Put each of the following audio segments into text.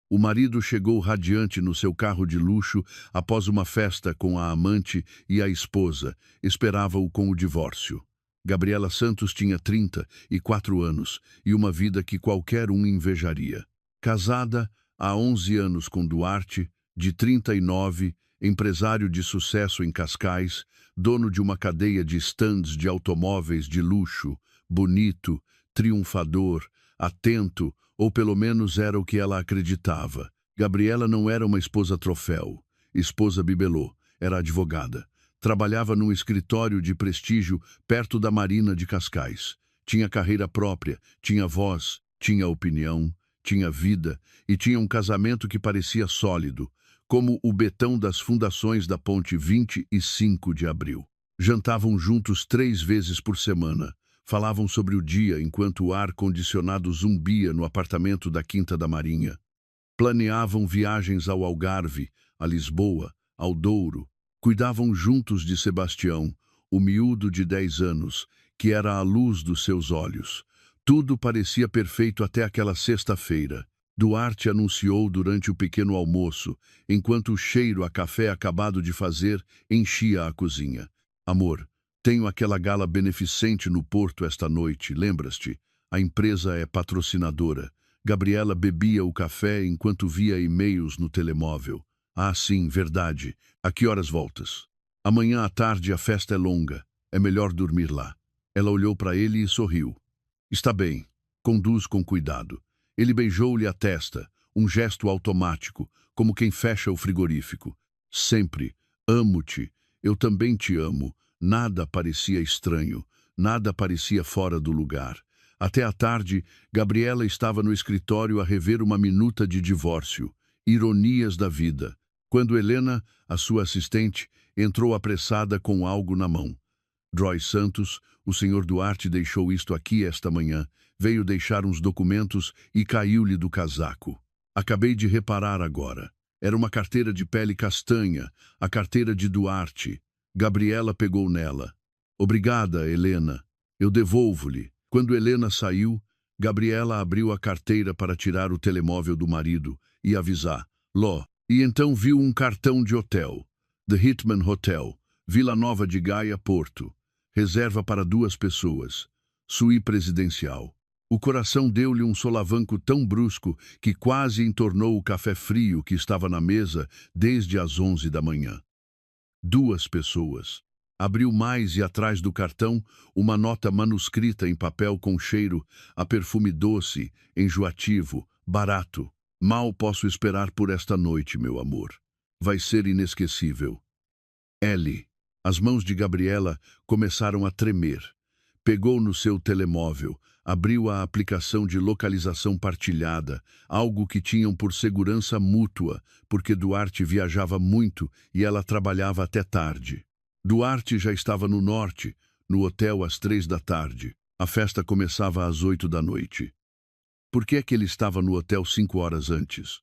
O marido chegou radiante no seu carro de luxo após uma festa com a amante e a esposa. Esperava-o com o divórcio. Gabriela Santos tinha 34 anos e uma vida que qualquer um invejaria. Casada há 11 anos com Duarte, de 39, empresário de sucesso em Cascais, dono de uma cadeia de stands de automóveis de luxo, bonito, triunfador, atento, ou pelo menos era o que ela acreditava. Gabriela não era uma esposa troféu, esposa bibelô, era advogada. Trabalhava num escritório de prestígio perto da Marina de Cascais. Tinha carreira própria, tinha voz, tinha opinião, tinha vida e tinha um casamento que parecia sólido, como o betão das fundações da Ponte 25 de Abril. Jantavam juntos 3 vezes por semana. Falavam sobre o dia enquanto o ar-condicionado zumbia no apartamento da Quinta da Marinha. Planeavam viagens ao Algarve, a Lisboa, ao Douro. Cuidavam juntos de Sebastião, o miúdo de 10 anos, que era a luz dos seus olhos. Tudo parecia perfeito até aquela sexta-feira. Duarte anunciou durante o pequeno almoço, enquanto o cheiro a café acabado de fazer enchia a cozinha. Amor, tenho aquela gala beneficente no Porto esta noite, lembras-te? A empresa é patrocinadora. Gabriela bebia o café enquanto via e-mails no telemóvel. Ah, sim, verdade. A que horas voltas? Amanhã à tarde a festa é longa. É melhor dormir lá. Ela olhou para ele e sorriu. Está bem. Conduz com cuidado. Ele beijou-lhe a testa, um gesto automático, como quem fecha o frigorífico. Sempre. Amo-te. Eu também te amo. Nada parecia estranho. Nada parecia fora do lugar. Até à tarde, Gabriela estava no escritório a rever uma minuta de divórcio. Ironias da vida. Quando Helena, a sua assistente, entrou apressada com algo na mão. Droy Santos, o senhor Duarte deixou isto aqui esta manhã. Veio deixar uns documentos e caiu-lhe do casaco. Acabei de reparar agora. Era uma carteira de pele castanha, a carteira de Duarte. Gabriela pegou nela. Obrigada, Helena. Eu devolvo-lhe. Quando Helena saiu, Gabriela abriu a carteira para tirar o telemóvel do marido e avisar. Ló. E então viu um cartão de hotel. The Hitman Hotel, Vila Nova de Gaia, Porto. Reserva para 2 pessoas. Suíte presidencial. O coração deu-lhe um solavanco tão brusco que quase entornou o café frio que estava na mesa desde as 11 da manhã. 2 pessoas. Abriu mais e atrás do cartão uma nota manuscrita em papel com cheiro a perfume doce, enjoativo, barato. Mal posso esperar por esta noite, meu amor. Vai ser inesquecível. L. As mãos de Gabriela começaram a tremer. Pegou no seu telemóvel, abriu a aplicação de localização partilhada, algo que tinham por segurança mútua, porque Duarte viajava muito e ela trabalhava até tarde. Duarte já estava no norte, no hotel às 3 da tarde. A festa começava às 8 da noite. Por que é que ele estava no hotel 5 horas antes?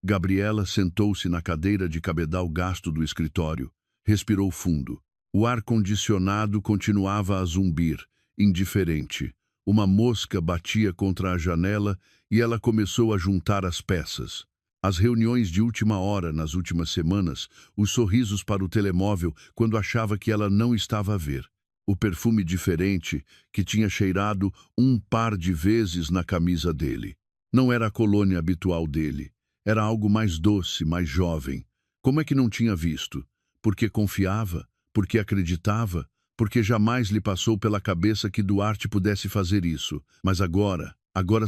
Gabriela sentou-se na cadeira de cabedal gasto do escritório. Respirou fundo. O ar-condicionado continuava a zumbir, indiferente. Uma mosca batia contra a janela e ela começou a juntar as peças. As reuniões de última hora nas últimas semanas, os sorrisos para o telemóvel quando achava que ela não estava a ver. O perfume diferente que tinha cheirado um par de vezes na camisa dele. Não era a colônia habitual dele. Era algo mais doce, mais jovem. Como é que não tinha visto? Porque confiava? Porque acreditava? Porque jamais lhe passou pela cabeça que Duarte pudesse fazer isso. Mas agora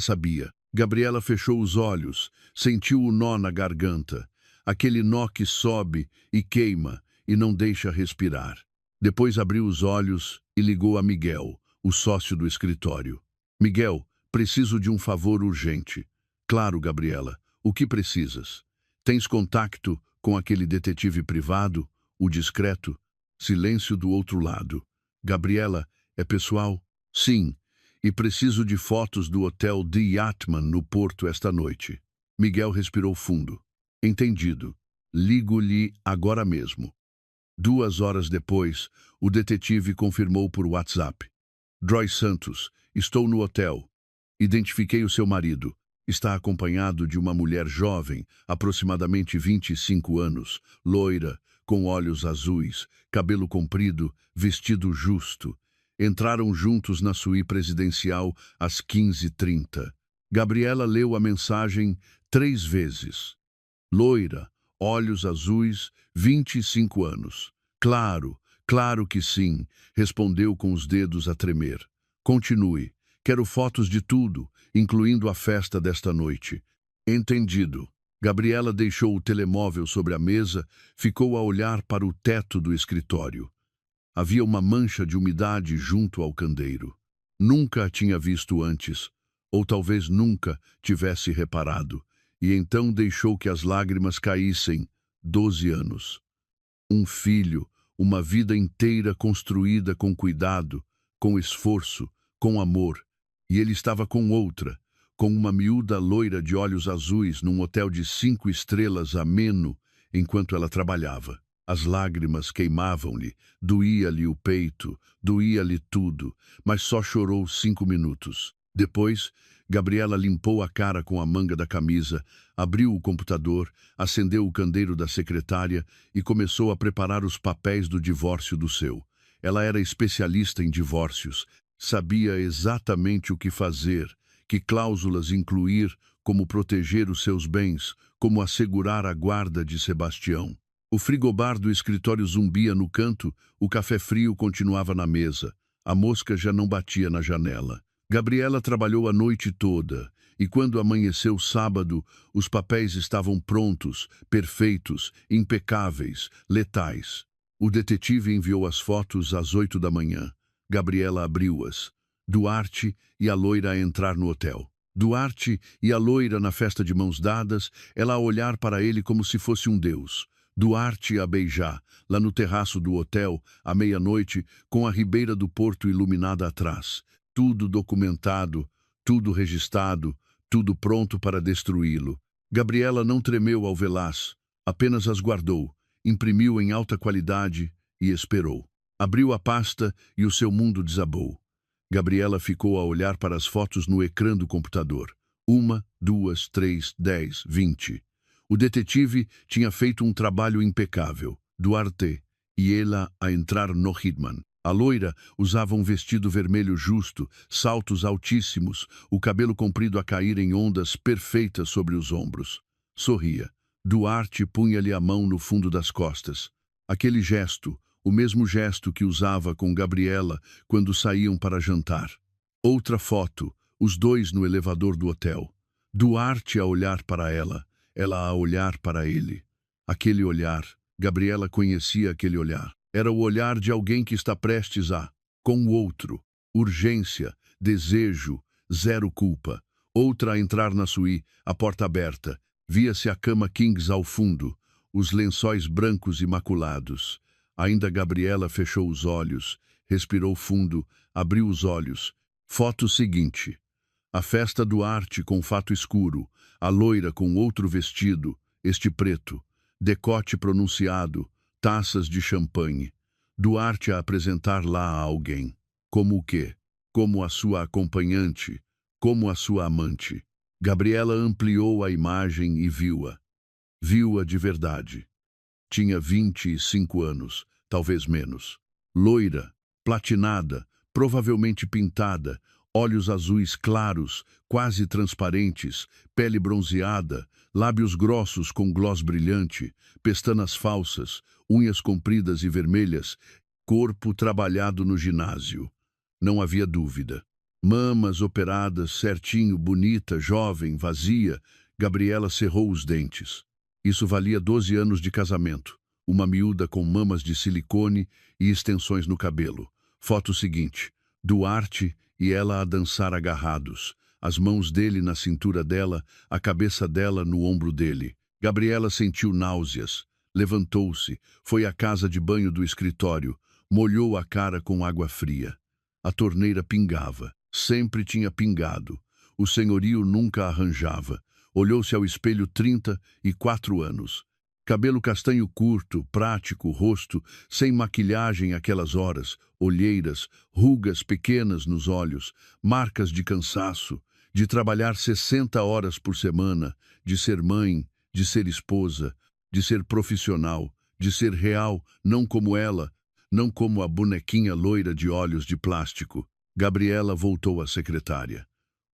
sabia. Gabriela fechou os olhos, sentiu o nó na garganta. Aquele nó que sobe e queima e não deixa respirar. Depois abriu os olhos e ligou a Miguel, o sócio do escritório. Miguel, preciso de um favor urgente. Claro, Gabriela. O que precisas? Tens contato com aquele detetive privado, o discreto? Silêncio do outro lado. Gabriela, é pessoal? Sim. E preciso de fotos do hotel The Yatman no Porto esta noite. Miguel respirou fundo. Entendido. Ligo-lhe agora mesmo. 2 horas depois, o detetive confirmou por WhatsApp. Droy Santos, estou no hotel. Identifiquei o seu marido. Está acompanhado de uma mulher jovem, aproximadamente 25 anos, loira, com olhos azuis, cabelo comprido, vestido justo. Entraram juntos na suíte presidencial às 15h30. Gabriela leu a mensagem 3 vezes. Loira, olhos azuis, 25 anos. Claro, claro que sim, respondeu com os dedos a tremer. Continue. Quero fotos de tudo, incluindo a festa desta noite. Entendido. Gabriela deixou o telemóvel sobre a mesa, ficou a olhar para o teto do escritório. Havia uma mancha de umidade junto ao candeeiro. Nunca a tinha visto antes, ou talvez nunca tivesse reparado, e então deixou que as lágrimas caíssem. 12 anos. Um filho, uma vida inteira construída com cuidado, com esforço, com amor, e ele estava com outra, com uma miúda loira de olhos azuis num hotel de 5 estrelas ameno enquanto ela trabalhava. As lágrimas queimavam-lhe, doía-lhe o peito, doía-lhe tudo, mas só chorou 5 minutos. Depois, Gabriela limpou a cara com a manga da camisa, abriu o computador, acendeu o candeeiro da secretária e começou a preparar os papéis do divórcio do seu. Ela era especialista em divórcios, sabia exatamente o que fazer, que cláusulas incluir, como proteger os seus bens, como assegurar a guarda de Sebastião. O frigobar do escritório zumbia no canto, o café frio continuava na mesa, a mosca já não batia na janela. Gabriela trabalhou a noite toda, e quando amanheceu sábado, os papéis estavam prontos, perfeitos, impecáveis, letais. O detetive enviou as fotos às 8 da manhã. Gabriela abriu-as. Duarte e a loira a entrar no hotel. Duarte e a loira na festa de mãos dadas, ela a olhar para ele como se fosse um deus. Duarte a beijar, lá no terraço do hotel, à meia-noite, com a ribeira do porto iluminada atrás. Tudo documentado, tudo registrado, tudo pronto para destruí-lo. Gabriela não tremeu ao vê-las, apenas as guardou, imprimiu em alta qualidade e esperou. Abriu a pasta e o seu mundo desabou. Gabriela ficou a olhar para as fotos no ecrã do computador. 1, 2, 3, 10, 20. O detetive tinha feito um trabalho impecável. Duarte e ela a entrar no Hitman. A loira usava um vestido vermelho justo, saltos altíssimos, o cabelo comprido a cair em ondas perfeitas sobre os ombros. Sorria. Duarte punha-lhe a mão no fundo das costas. Aquele gesto, o mesmo gesto que usava com Gabriela quando saíam para jantar. Outra foto, os dois no elevador do hotel. Duarte a olhar para ela a olhar para ele. Aquele olhar, Gabriela conhecia aquele olhar. Era o olhar de alguém que está prestes com o outro. Urgência, desejo, zero culpa. Outra a entrar na suíte, a porta aberta. Via-se a cama Kings ao fundo, os lençóis brancos imaculados. Ainda Gabriela fechou os olhos, respirou fundo, abriu os olhos. Foto seguinte. A festa Duarte com fato escuro, a loira com outro vestido, este preto, decote pronunciado, taças de champanhe. Duarte a apresentar lá a alguém. Como o quê? Como a sua acompanhante, como a sua amante. Gabriela ampliou a imagem e viu-a. Viu-a de verdade. Tinha 25 anos, talvez menos. Loira, platinada, provavelmente pintada, olhos azuis claros, quase transparentes, pele bronzeada, lábios grossos com gloss brilhante, pestanas falsas, unhas compridas e vermelhas, corpo trabalhado no ginásio. Não havia dúvida. Mamas operadas, certinho, bonita, jovem, vazia. Gabriela cerrou os dentes. Isso valia 12 anos de casamento. Uma miúda com mamas de silicone e extensões no cabelo. Foto seguinte. Duarte e ela a dançar agarrados. As mãos dele na cintura dela, a cabeça dela no ombro dele. Gabriela sentiu náuseas. Levantou-se, foi à casa de banho do escritório, molhou a cara com água fria. A torneira pingava. Sempre tinha pingado. O senhorio nunca arranjava. Olhou-se ao espelho 34 anos. Cabelo castanho curto, prático, rosto, sem maquilhagem aquelas horas, olheiras, rugas pequenas nos olhos, marcas de cansaço. de trabalhar 60 horas por semana, de ser mãe, de ser esposa, de ser profissional, de ser real, não como ela, não como a bonequinha loira de olhos de plástico. Gabriela voltou à secretária.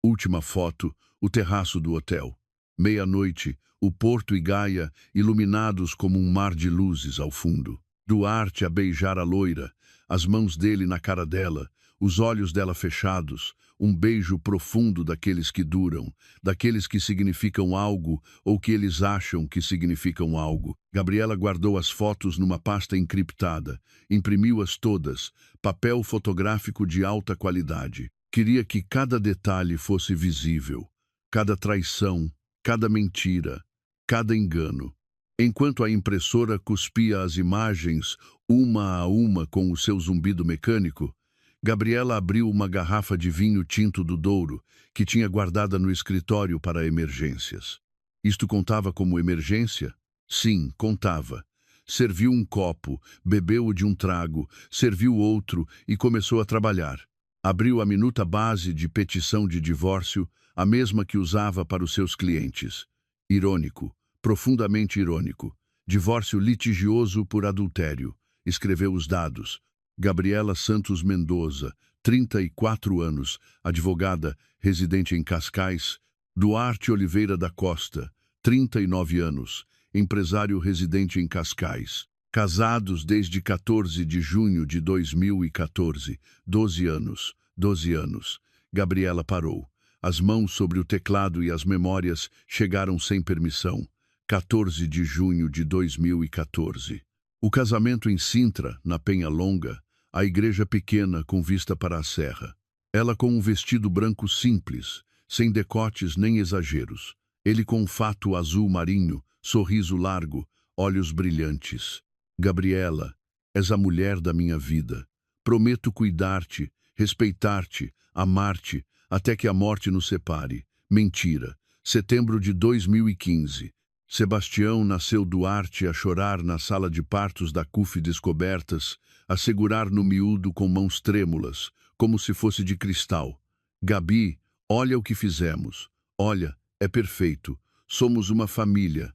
Última foto, o terraço do hotel. Meia-noite, o Porto e Gaia iluminados como um mar de luzes ao fundo. Duarte a beijar a loira, as mãos dele na cara dela, os olhos dela fechados, um beijo profundo daqueles que duram, daqueles que significam algo ou que eles acham que significam algo. Gabriela guardou as fotos numa pasta encriptada, imprimiu-as todas, papel fotográfico de alta qualidade. Queria que cada detalhe fosse visível, cada traição, cada mentira, cada engano. Enquanto a impressora cuspia as imagens, uma a uma com o seu zumbido mecânico, Gabriela abriu uma garrafa de vinho tinto do Douro, que tinha guardada no escritório para emergências. Isto contava como emergência? Sim, contava. Serviu um copo, bebeu-o de um trago, serviu outro e começou a trabalhar. Abriu a minuta base de petição de divórcio, a mesma que usava para os seus clientes. Irônico, profundamente irônico. Divórcio litigioso por adultério. Escreveu os dados. Gabriela Santos Mendoza, 34 anos, advogada, residente em Cascais. Duarte Oliveira da Costa, 39 anos, empresário residente em Cascais. Casados desde 14 de junho de 2014, 12 anos, 12 anos. Gabriela parou. As mãos sobre o teclado e as memórias chegaram sem permissão. 14 de junho de 2014. O casamento em Sintra, na Penha Longa, a igreja pequena com vista para a serra. Ela com um vestido branco simples, sem decotes nem exageros. Ele com um fato azul marinho, sorriso largo, olhos brilhantes. Gabriela, és a mulher da minha vida. Prometo cuidar-te, respeitar-te, amar-te, até que a morte nos separe. Mentira. Setembro de 2015. Sebastião nasceu Duarte a chorar na sala de partos da CUF Descobertas, a segurar no miúdo com mãos trêmulas, como se fosse de cristal. Gabi, olha o que fizemos. Olha, é perfeito. Somos uma família.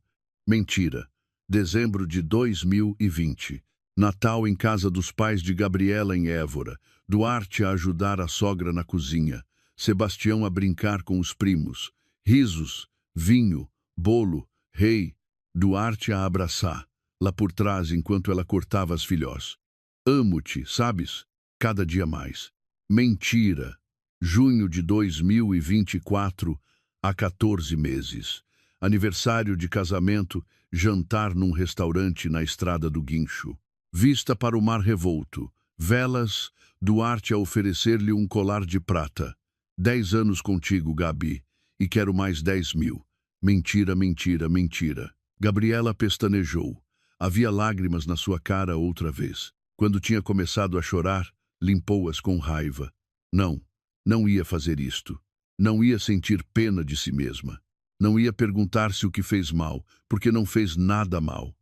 Mentira. Dezembro de 2020. Natal em casa dos pais de Gabriela em Évora. Duarte a ajudar a sogra na cozinha. Sebastião a brincar com os primos. Risos, vinho, bolo, rei. Duarte a abraçar, lá por trás enquanto ela cortava as filhós. Amo-te, sabes? Cada dia mais. Mentira. Junho de 2024, há 14 meses. Aniversário de casamento, jantar num restaurante na Estrada do Guincho. Vista para o mar revolto. Velas, Duarte a oferecer-lhe um colar de prata. 10 anos contigo, Gabi, e quero mais 10.000. Mentira, mentira, mentira. Gabriela pestanejou. Havia lágrimas na sua cara outra vez. Quando tinha começado a chorar, limpou-as com raiva. Não, não ia fazer isto. Não ia sentir pena de si mesma. Não ia perguntar-se o que fez mal, porque não fez nada mal.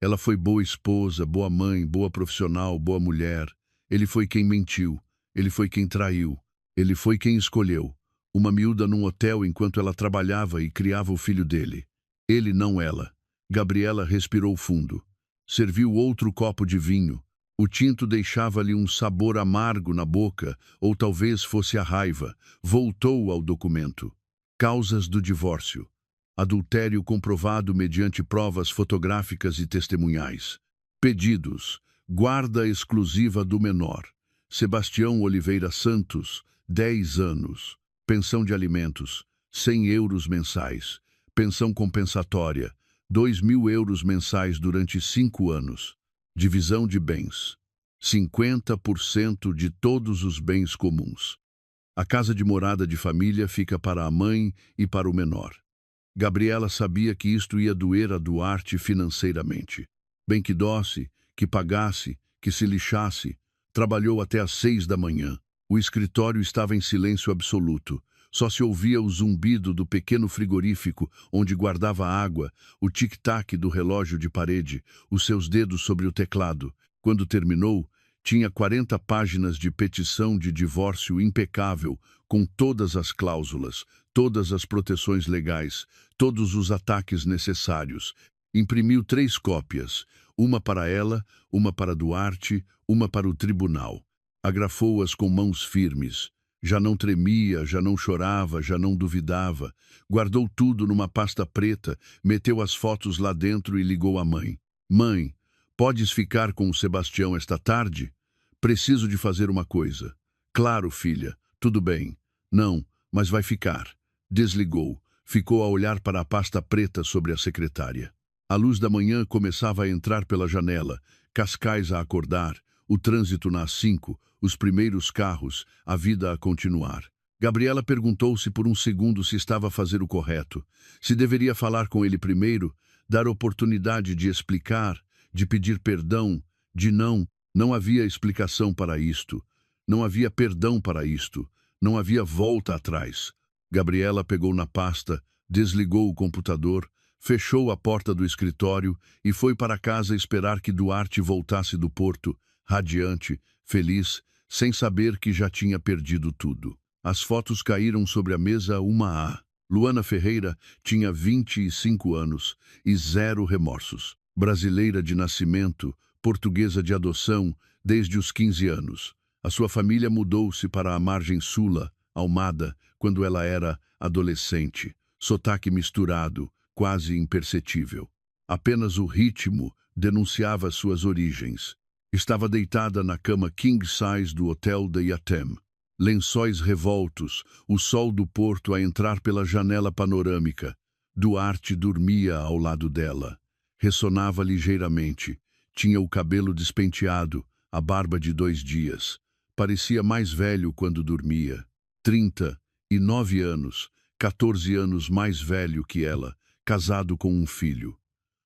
Ela foi boa esposa, boa mãe, boa profissional, boa mulher. Ele foi quem mentiu. Ele foi quem traiu. Ele foi quem escolheu. Uma miúda num hotel enquanto ela trabalhava e criava o filho dele. Ele, não ela. Gabriela respirou fundo. Serviu outro copo de vinho. O tinto deixava-lhe um sabor amargo na boca, ou talvez fosse a raiva. Voltou ao documento. Causas do divórcio. Adultério comprovado mediante provas fotográficas e testemunhais. Pedidos. Guarda exclusiva do menor. Sebastião Oliveira Santos, 10 anos. Pensão de alimentos, 100 euros mensais. Pensão compensatória, 2.000 euros mensais durante 5 anos. Divisão de bens, 50% de todos os bens comuns. A casa de morada de família fica para a mãe e para o menor. Gabriela sabia que isto ia doer a Duarte financeiramente. Bem que dosse, que pagasse, que se lixasse. Trabalhou até às 6 da manhã. O escritório estava em silêncio absoluto. Só se ouvia o zumbido do pequeno frigorífico onde guardava água, o tic-tac do relógio de parede, os seus dedos sobre o teclado. Quando terminou, tinha 40 páginas de petição de divórcio impecável, com todas as cláusulas, todas as proteções legais, todos os ataques necessários. Imprimiu 3 cópias, uma para ela, uma para Duarte, uma para o tribunal. Agrafou-as com mãos firmes. Já não tremia, já não chorava, já não duvidava. Guardou tudo numa pasta preta, meteu as fotos lá dentro e ligou à mãe. Mãe, podes ficar com o Sebastião esta tarde? Preciso de fazer uma coisa. Claro, filha, tudo bem. Não, mas vai ficar. Desligou. Ficou a olhar para a pasta preta sobre a secretária. A luz da manhã começava a entrar pela janela, Cascais a acordar, o trânsito na A5, os primeiros carros, a vida a continuar. Gabriela perguntou-se por um segundo se estava a fazer o correto, se deveria falar com ele primeiro, dar oportunidade de explicar, de pedir perdão, de não. Não havia explicação para isto, não havia perdão para isto, não havia volta atrás. Gabriela pegou na pasta, desligou o computador, fechou a porta do escritório e foi para casa esperar que Duarte voltasse do porto, radiante, feliz, sem saber que já tinha perdido tudo. As fotos caíram sobre a mesa uma a. Luana Ferreira tinha 25 anos e 0 remorsos. Brasileira de nascimento, portuguesa de adoção, desde os 15 anos. A sua família mudou-se para a margem sul, Almada, quando ela era adolescente. Sotaque misturado, quase imperceptível. Apenas o ritmo denunciava suas origens. Estava deitada na cama king size do hotel de Yatem. Lençóis revoltos, o sol do porto a entrar pela janela panorâmica. Duarte dormia ao lado dela. Ressonava ligeiramente. Tinha o cabelo despenteado, a barba de 2 dias. Parecia mais velho quando dormia. 39 anos, 14 anos mais velho que ela, casado com um filho.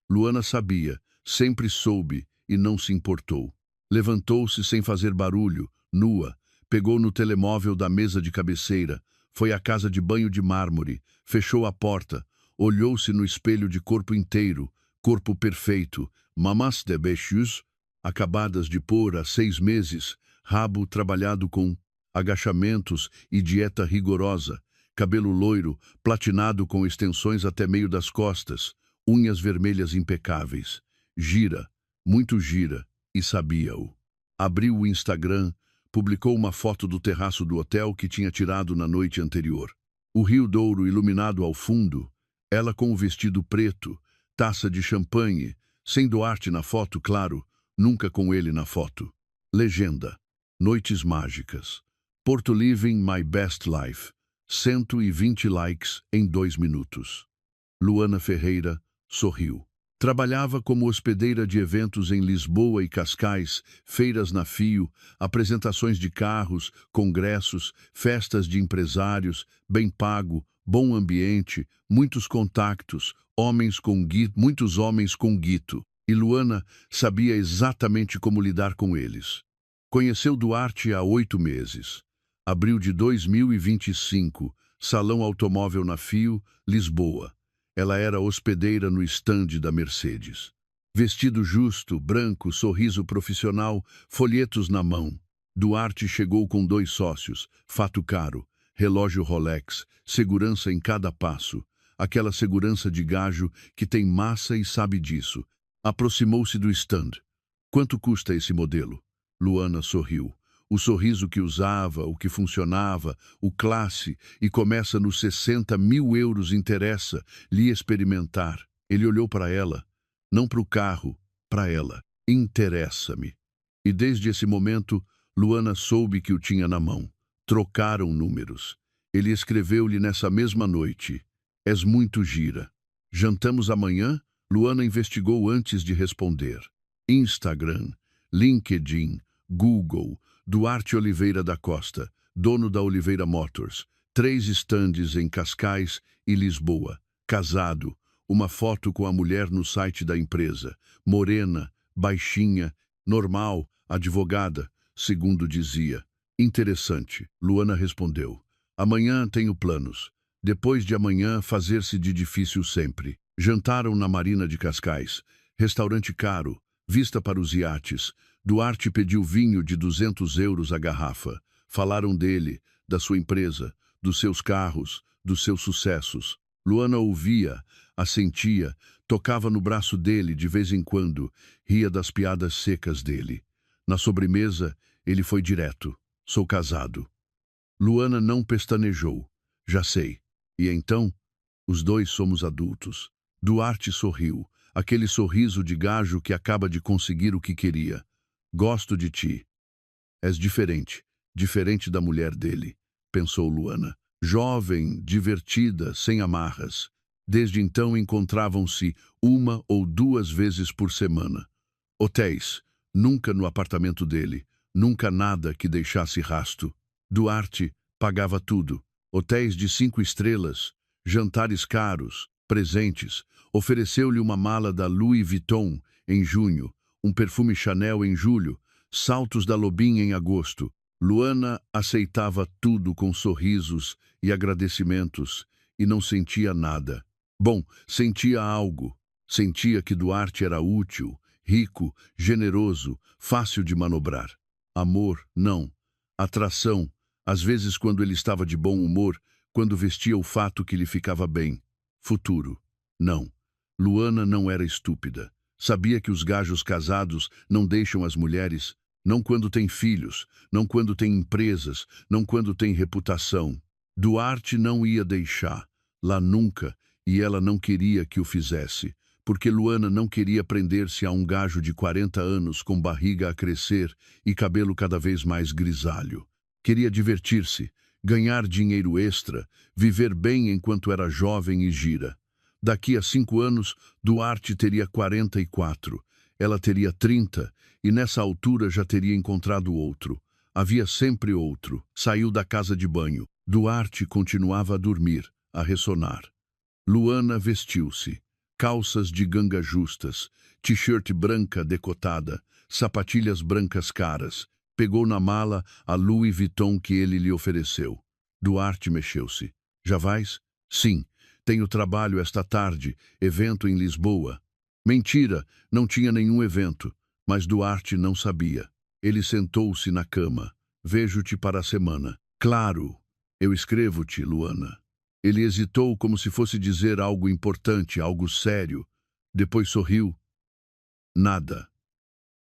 Luana sabia, sempre soube e não se importou. Levantou-se sem fazer barulho, nua, pegou no telemóvel da mesa de cabeceira, foi à casa de banho de mármore, fechou a porta, olhou-se no espelho de corpo inteiro, corpo perfeito, mamas de bechus, acabadas de pôr há 6 meses, rabo trabalhado com agachamentos e dieta rigorosa, cabelo loiro, platinado com extensões até meio das costas, unhas vermelhas impecáveis. Gira, muito gira, e sabia-o. Abriu o Instagram, publicou uma foto do terraço do hotel que tinha tirado na noite anterior. O Rio Douro iluminado ao fundo, ela com o vestido preto, taça de champanhe, sem Duarte na foto, claro, nunca com ele na foto. Legenda: Noites mágicas. Porto Living My Best Life. 120 likes em 2 minutos. Luana Ferreira sorriu. Trabalhava como hospedeira de eventos em Lisboa e Cascais, feiras na Fio, apresentações de carros, congressos, festas de empresários, bem pago, bom ambiente, muitos contactos, muitos homens com guito. E Luana sabia exatamente como lidar com eles. Conheceu Duarte há 8 meses. Abril de 2025, Salão Automóvel na Fio, Lisboa. Ela era hospedeira no estande da Mercedes. Vestido justo, branco, sorriso profissional, folhetos na mão. Duarte chegou com 2 sócios, fato caro, relógio Rolex, segurança em cada passo. Aquela segurança de gajo que tem massa e sabe disso. Aproximou-se do stand. Quanto custa esse modelo? Luana sorriu. O sorriso que usava, o que funcionava, o classe, e começa nos 60 mil euros. Interessa lhe experimentar. Ele olhou para ela, não para o carro, para ela. Interessa-me. E desde esse momento, Luana soube que o tinha na mão. Trocaram números. Ele escreveu-lhe nessa mesma noite: És muito gira. Jantamos amanhã? Luana investigou antes de responder. Instagram, LinkedIn, Google. Duarte Oliveira da Costa, dono da Oliveira Motors, 3 estandes em Cascais e Lisboa. Casado, uma foto com a mulher no site da empresa. Morena, baixinha, normal, advogada, segundo dizia. Interessante, Luana respondeu. Amanhã tenho planos. Depois de amanhã, fazer-se de difícil sempre. Jantaram na Marina de Cascais. Restaurante caro, vista para os iates. Duarte pediu vinho de 200 euros a garrafa. Falaram dele, da sua empresa, dos seus carros, dos seus sucessos. Luana ouvia, assentia, tocava no braço dele de vez em quando, ria das piadas secas dele. Na sobremesa, ele foi direto. Sou casado. Luana não pestanejou. Já sei. E então? Os dois somos adultos. Duarte sorriu, aquele sorriso de gajo que acaba de conseguir o que queria. Gosto de ti. És diferente, diferente da mulher dele, pensou Luana. Jovem, divertida, sem amarras. Desde então encontravam-se 1 ou 2 vezes por semana. Hotéis, nunca no apartamento dele, nunca nada que deixasse rasto. Duarte pagava tudo. Hotéis de 5 estrelas, jantares caros, presentes. Ofereceu-lhe uma mala da Louis Vuitton em junho, um perfume Chanel em julho, saltos da Lobin em agosto. Luana aceitava tudo com sorrisos e agradecimentos e não sentia nada. Bom, sentia algo. Sentia que Duarte era útil, rico, generoso, fácil de manobrar. Amor, não. Atração, às vezes quando ele estava de bom humor, quando vestia o fato que lhe ficava bem. Futuro, não. Luana não era estúpida. Sabia que os gajos casados não deixam as mulheres, não quando têm filhos, não quando têm empresas, não quando têm reputação. Duarte não ia deixar, lá nunca, e ela não queria que o fizesse, porque Luana não queria prender-se a um gajo de 40 anos com barriga a crescer e cabelo cada vez mais grisalho. Queria divertir-se, ganhar dinheiro extra, viver bem enquanto era jovem e gira. Daqui a 5 anos, Duarte teria 44, ela teria 30, e nessa altura já teria encontrado outro. Havia sempre outro. Saiu da casa de banho. Duarte continuava a dormir, a ressonar. Luana vestiu-se. Calças de ganga justas, t-shirt branca decotada, sapatilhas brancas caras. Pegou na mala a Louis Vuitton que ele lhe ofereceu. Duarte mexeu-se. Já vais? Sim. Tenho trabalho esta tarde, evento em Lisboa. Mentira, não tinha nenhum evento, mas Duarte não sabia. Ele sentou-se na cama. Vejo-te para a semana. Claro, eu escrevo-te, Luana. Ele hesitou como se fosse dizer algo importante, algo sério. Depois sorriu. Nada.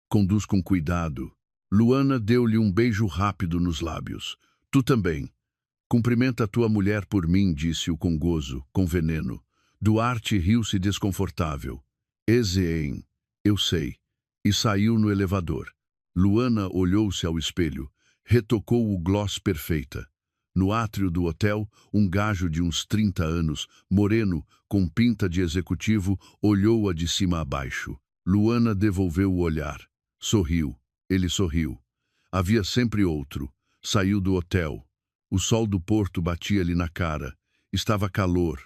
Conduz com cuidado. Luana deu-lhe um beijo rápido nos lábios. Tu também. Cumprimenta a tua mulher por mim, disse-o com gozo, com veneno. Duarte riu-se desconfortável. Ezeen, eu sei. E saiu no elevador. Luana olhou-se ao espelho. Retocou o gloss perfeita. No átrio do hotel, um gajo de uns 30 anos, moreno, com pinta de executivo, olhou-a de cima a baixo. Luana devolveu o olhar. Sorriu. Ele sorriu. Havia sempre outro. Saiu do hotel. O sol do porto batia-lhe na cara. Estava calor.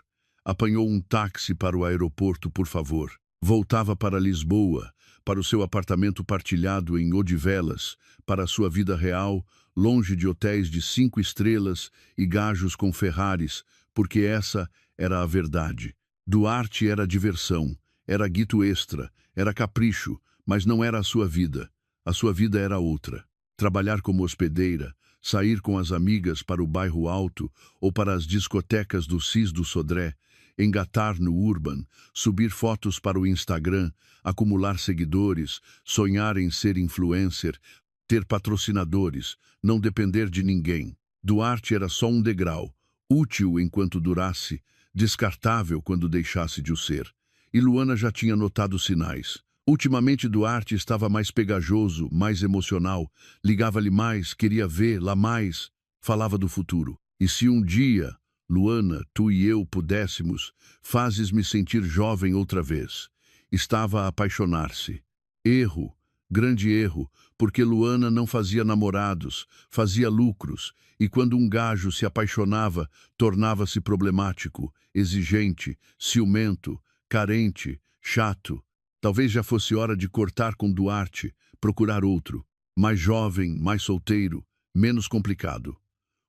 Apanhou um táxi para o aeroporto, por favor. Voltava para Lisboa, para o seu apartamento partilhado em Odivelas, para a sua vida real, longe de hotéis de 5 estrelas e gajos com Ferraris, porque essa era a verdade. Duarte era diversão, era guito extra, era capricho, mas não era a sua vida. A sua vida era outra. Trabalhar como hospedeira, sair com as amigas para o bairro Alto ou para as discotecas do Cis do Sodré, engatar no Urban, subir fotos para o Instagram, acumular seguidores, sonhar em ser influencer, ter patrocinadores, não depender de ninguém. Duarte era só um degrau, útil enquanto durasse, descartável quando deixasse de o ser. E Luana já tinha notado sinais. Ultimamente Duarte estava mais pegajoso, mais emocional, ligava-lhe mais, queria vê-la mais, falava do futuro. E se um dia, Luana, tu e eu pudéssemos, fazes-me sentir jovem outra vez. Estava a apaixonar-se. Erro, grande erro, porque Luana não fazia namorados, fazia lucros, e quando um gajo se apaixonava, tornava-se problemático, exigente, ciumento, carente, chato. Talvez já fosse hora de cortar com Duarte, procurar outro, mais jovem, mais solteiro, menos complicado.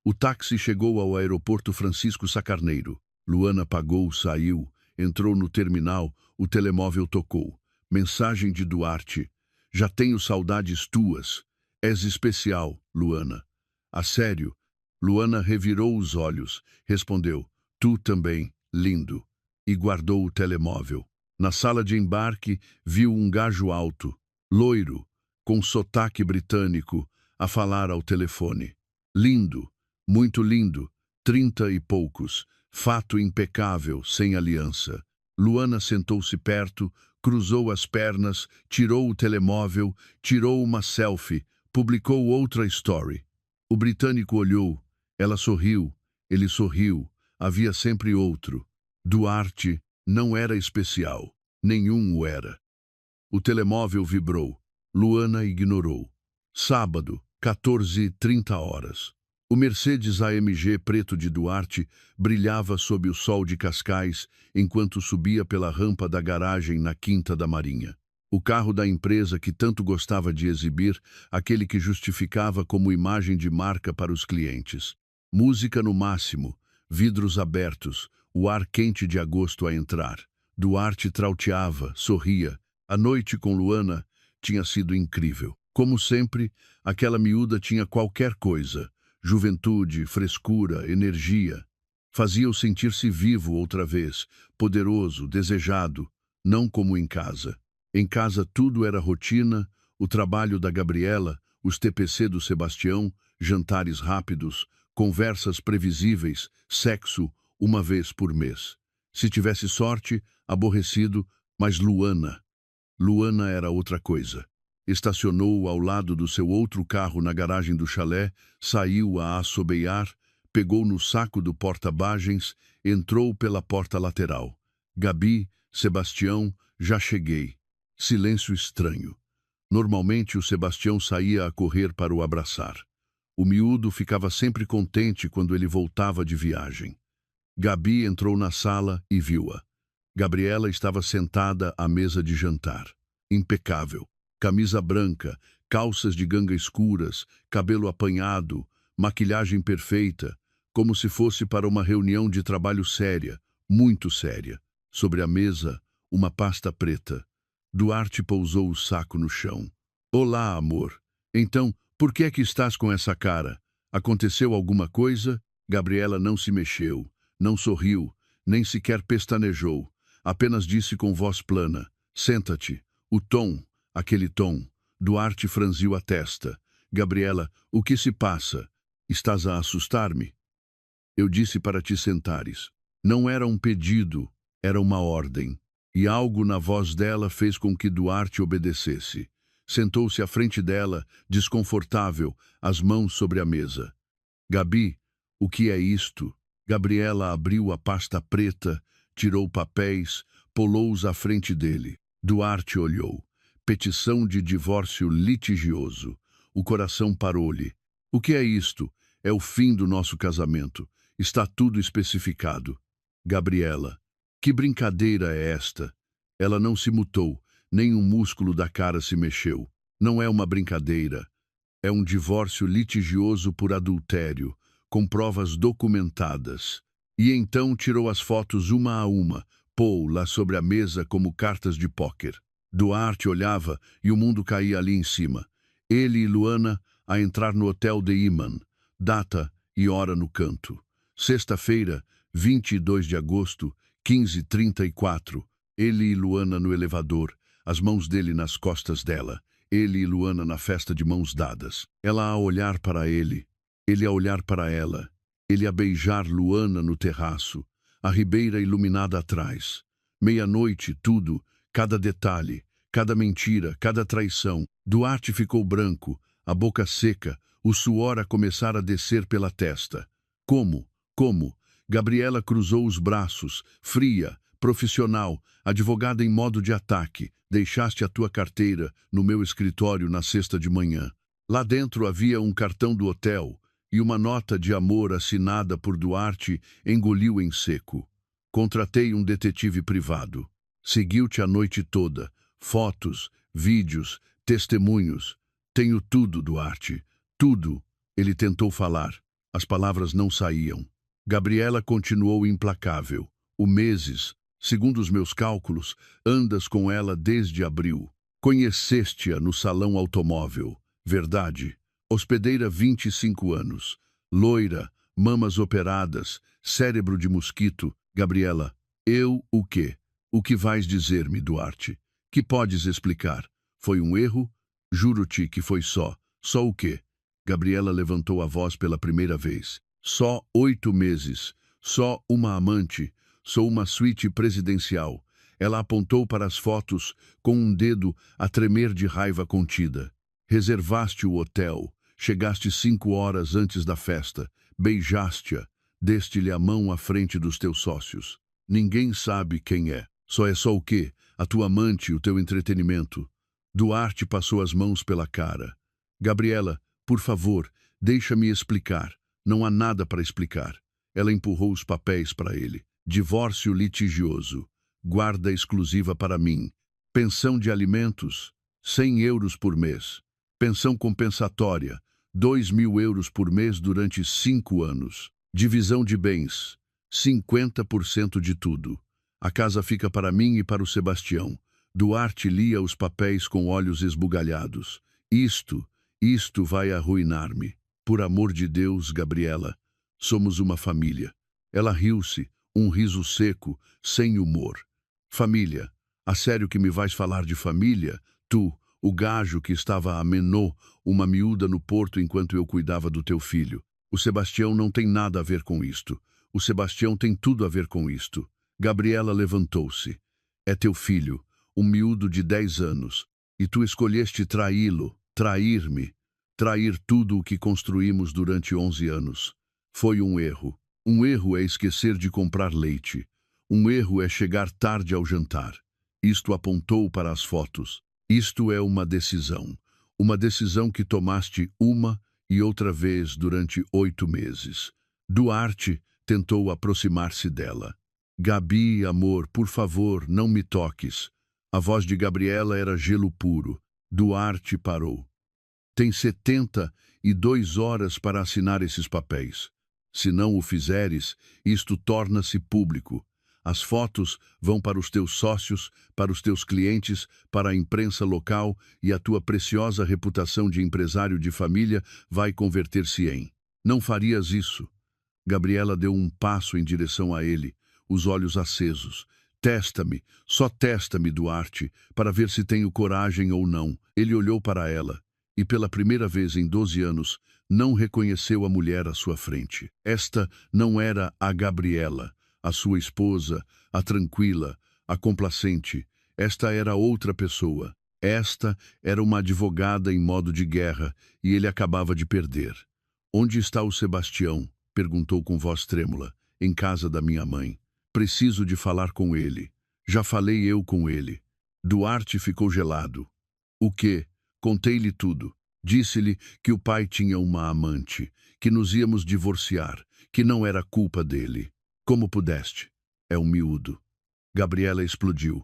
O táxi chegou ao aeroporto Francisco Sacarneiro. Luana pagou, saiu, entrou no terminal, o telemóvel tocou. Mensagem de Duarte. Já tenho saudades tuas. És especial, Luana. A sério. Luana revirou os olhos, respondeu, tu também, lindo, e guardou o telemóvel. Na sala de embarque, viu um gajo alto, loiro, com sotaque britânico, a falar ao telefone. Lindo, muito lindo, 30 e poucos, fato impecável, sem aliança. Luana sentou-se perto, cruzou as pernas, tirou o telemóvel, tirou uma selfie, publicou outra story. O britânico olhou, ela sorriu, ele sorriu, havia sempre outro. Duarte não era especial, nenhum o era. O telemóvel vibrou. Luana ignorou. Sábado, 14h30. O Mercedes AMG preto de Duarte brilhava sob o sol de Cascais enquanto subia pela rampa da garagem na Quinta da Marinha. O carro da empresa que tanto gostava de exibir, aquele que justificava como imagem de marca para os clientes. Música no máximo, vidros abertos, o ar quente de agosto a entrar. Duarte trauteava, sorria. A noite com Luana tinha sido incrível. Como sempre, aquela miúda tinha qualquer coisa. Juventude, frescura, energia. Fazia-o sentir-se vivo outra vez, poderoso, desejado, não como em casa. Em casa tudo era rotina, o trabalho da Gabriela, os TPC do Sebastião, jantares rápidos, conversas previsíveis, sexo uma vez por mês. Se tivesse sorte, aborrecido, mas Luana. Luana era outra coisa. Estacionou ao lado do seu outro carro na garagem do chalé, saiu a assobear, pegou no saco do porta-bagagens, entrou pela porta lateral. Gabi, Sebastião, já cheguei. Silêncio estranho. Normalmente o Sebastião saía a correr para o abraçar. O miúdo ficava sempre contente quando ele voltava de viagem. Gabi entrou na sala e viu-a. Gabriela estava sentada à mesa de jantar. Impecável. Camisa branca, calças de ganga escuras, cabelo apanhado, maquilhagem perfeita, como se fosse para uma reunião de trabalho séria, muito séria. Sobre a mesa, uma pasta preta. Duarte pousou o saco no chão. Olá, amor. Então, por que é que estás com essa cara? Aconteceu alguma coisa? Gabriela não se mexeu, não sorriu, nem sequer pestanejou. Apenas disse com voz plana, senta-te. O tom, aquele tom. Duarte franziu a testa. Gabriela, o que se passa? Estás a assustar-me? Eu disse para te sentares. Não era um pedido, era uma ordem. E algo na voz dela fez com que Duarte obedecesse. Sentou-se à frente dela, desconfortável, as mãos sobre a mesa. Gabi, o que é isto? Gabriela abriu a pasta preta, tirou papéis, pôs-os à frente dele. Duarte olhou. Petição de divórcio litigioso. O coração parou-lhe. O que é isto? É o fim do nosso casamento. Está tudo especificado. Gabriela. Que brincadeira é esta? Ela não se mutou, nem um músculo da cara se mexeu. Não é uma brincadeira. É um divórcio litigioso por adultério, com provas documentadas. E então tirou as fotos uma a uma, pô-las sobre a mesa como cartas de póquer. Duarte olhava e o mundo caía ali em cima. Ele e Luana a entrar no hotel de Iman. Data e hora no canto. Sexta-feira, 22 de agosto, 15h34. Ele e Luana no elevador, as mãos dele nas costas dela. Ele e Luana na festa de mãos dadas. Ela a olhar para ele a olhar para ela. Ele a beijar Luana no terraço. A ribeira iluminada atrás. Meia-noite, tudo, cada detalhe, cada mentira, cada traição. Duarte ficou branco, a boca seca, o suor a começar a descer pela testa. Como? Como? Gabriela cruzou os braços, fria, profissional, advogada em modo de ataque. Deixaste a tua carteira no meu escritório na sexta de manhã. Lá dentro havia um cartão do hotel e uma nota de amor assinada por Duarte engoliu em seco. Contratei um detetive privado. Seguiu-te a noite toda. Fotos, vídeos, testemunhos. Tenho tudo, Duarte. Tudo. Ele tentou falar. As palavras não saíam. Gabriela continuou implacável. O meses, segundo os meus cálculos, andas com ela desde abril. Conheceste-a no salão automóvel. Verdade. Hospedeira 25 anos. loira, mamas operadas, cérebro de mosquito. Gabriela, eu o quê? O que vais dizer-me, Duarte? Que podes explicar? Foi um erro? Juro-te que foi só. Só o quê? Gabriela levantou a voz pela primeira vez. Só 8 meses. Só uma amante. Sou uma suíte presidencial. Ela apontou para as fotos, com um dedo a tremer de raiva contida. Reservaste o hotel. Chegaste 5 horas antes da festa. Beijaste-a. Deste-lhe a mão à frente dos teus sócios. Ninguém sabe quem é. Só é só o quê? A tua amante, o teu entretenimento. Duarte passou as mãos pela cara. Gabriela, por favor, deixa-me explicar. Não há nada para explicar. Ela empurrou os papéis para ele. Divórcio litigioso. Guarda exclusiva para mim. Pensão de alimentos, 100 euros por mês. Pensão compensatória, 2.000 euros por mês durante 5 anos. Divisão de bens, 50% de tudo. A casa fica para mim e para o Sebastião. Duarte lia os papéis com olhos esbugalhados. Isto vai arruinar-me. Por amor de Deus, Gabriela, somos uma família. Ela riu-se, um riso seco, sem humor. Família, a sério que me vais falar de família? Tu, o gajo que estava a Menô, uma miúda no porto enquanto eu cuidava do teu filho. O Sebastião não tem nada a ver com isto. O Sebastião tem tudo a ver com isto. Gabriela levantou-se. É teu filho, um miúdo de 10 anos. E tu escolheste traí-lo, trair-me, trair tudo o que construímos durante 11 anos. Foi um erro. Um erro é esquecer de comprar leite. Um erro é chegar tarde ao jantar. Isto apontou para as fotos. Isto é uma decisão. Uma decisão que tomaste uma e outra vez durante 8 meses. Duarte tentou aproximar-se dela. Gabi, amor, por favor, não me toques. A voz de Gabriela era gelo puro. Duarte parou. Tem 72 horas para assinar esses papéis. Se não o fizeres, isto torna-se público. As fotos vão para os teus sócios, para os teus clientes, para a imprensa local e a tua preciosa reputação de empresário de família vai converter-se em. Não farias isso. Gabriela deu um passo em direção a ele, os olhos acesos. Testa-me, só testa-me, Duarte, para ver se tenho coragem ou não. Ele olhou para ela e, pela primeira vez em 12 anos, não reconheceu a mulher à sua frente. Esta não era a Gabriela, a sua esposa, a tranquila, a complacente. Esta era outra pessoa. Esta era uma advogada em modo de guerra e ele acabava de perder. Onde está o Sebastião? Perguntou com voz trêmula. Em casa da minha mãe. Preciso de falar com ele. Já falei eu com ele. Duarte ficou gelado. O quê? Contei-lhe tudo. Disse-lhe que o pai tinha uma amante, que nos íamos divorciar, que não era culpa dele. Como pudeste? É um miúdo. Gabriela explodiu.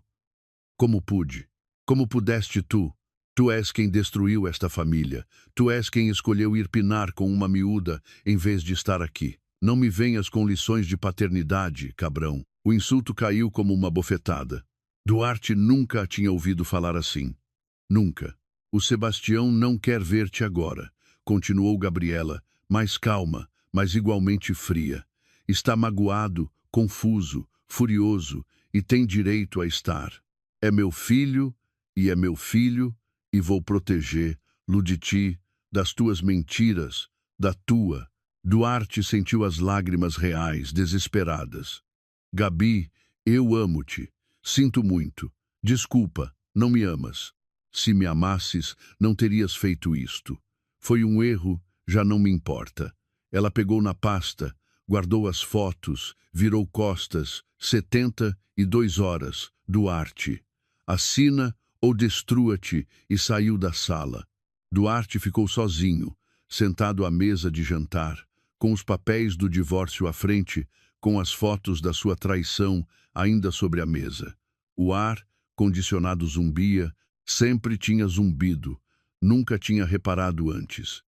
Como pude? Como pudeste tu? Tu és quem destruiu esta família. Tu és quem escolheu ir pinar com uma miúda em vez de estar aqui. Não me venhas com lições de paternidade, cabrão. O insulto caiu como uma bofetada. Duarte nunca a tinha ouvido falar assim. Nunca. O Sebastião não quer ver-te agora, continuou Gabriela, mais calma, mas igualmente fria. Está magoado, confuso, furioso e tem direito a estar. É meu filho e vou protegê-lo de ti, das tuas mentiras, da tua. Duarte sentiu as lágrimas reais, desesperadas. Gabi, eu amo-te. Sinto muito. Desculpa, não me amas. Se me amasses, não terias feito isto. Foi um erro, já não me importa. Ela pegou na pasta, guardou as fotos, virou costas, 72 horas, Duarte. Assina ou destrua-te e saiu da sala. Duarte ficou sozinho, sentado à mesa de jantar, com os papéis do divórcio à frente, com as fotos da sua traição ainda sobre a mesa. O ar, condicionado zumbia, sempre tinha zumbido, nunca tinha reparado antes.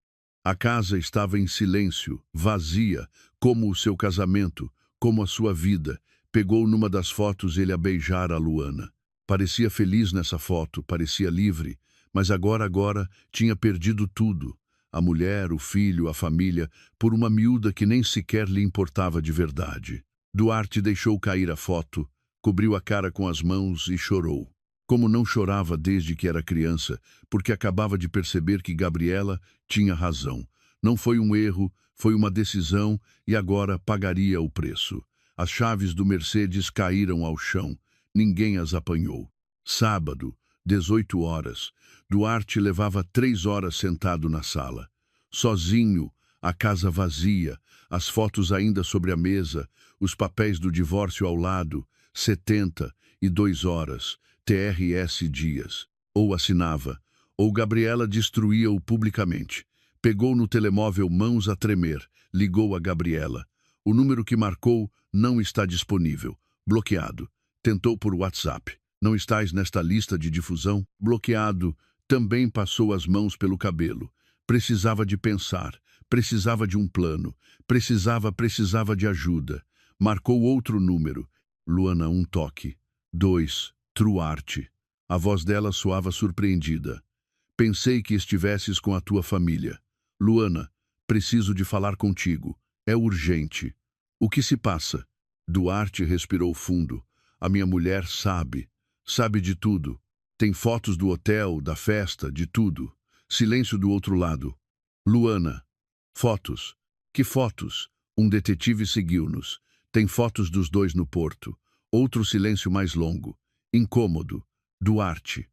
A casa estava em silêncio, vazia, como o seu casamento, como a sua vida. Pegou numa das fotos ele a beijar a Luana. Parecia feliz nessa foto, parecia livre, mas agora tinha perdido tudo. a mulher, o filho, a família, por uma miúda que nem sequer lhe importava de verdade. Duarte deixou cair a foto, cobriu a cara com as mãos e chorou. Como não chorava desde que era criança, porque acabava de perceber que Gabriela tinha razão. Não foi um erro, foi uma decisão e agora pagaria o preço. As chaves do Mercedes caíram ao chão. Ninguém as apanhou. Sábado, 18 horas. Duarte levava 3 horas sentado na sala. Sozinho, a casa vazia, as fotos ainda sobre a mesa, os papéis do divórcio ao lado, 72 horas, TRS Dias. Ou assinava, ou Gabriela destruía-o publicamente. Pegou no telemóvel mãos a tremer, ligou a Gabriela. O número que marcou não está disponível. Bloqueado. Tentou por WhatsApp. Não estás nesta lista de difusão? Bloqueado. Também passou as mãos pelo cabelo. Precisava de pensar. Precisava de um plano. Precisava de ajuda. Marcou outro número. Luana, um toque. 2. Truarte. A voz dela soava surpreendida. Pensei que estivesses com a tua família. Luana, preciso de falar contigo. É urgente. O que se passa? Duarte respirou fundo. A minha mulher sabe. Sabe de tudo. Tem fotos do hotel, da festa, de tudo. Silêncio do outro lado. Luana. Fotos. Que fotos? Um detetive seguiu-nos. Tem fotos dos dois no porto. Outro silêncio mais longo. Incômodo. Duarte.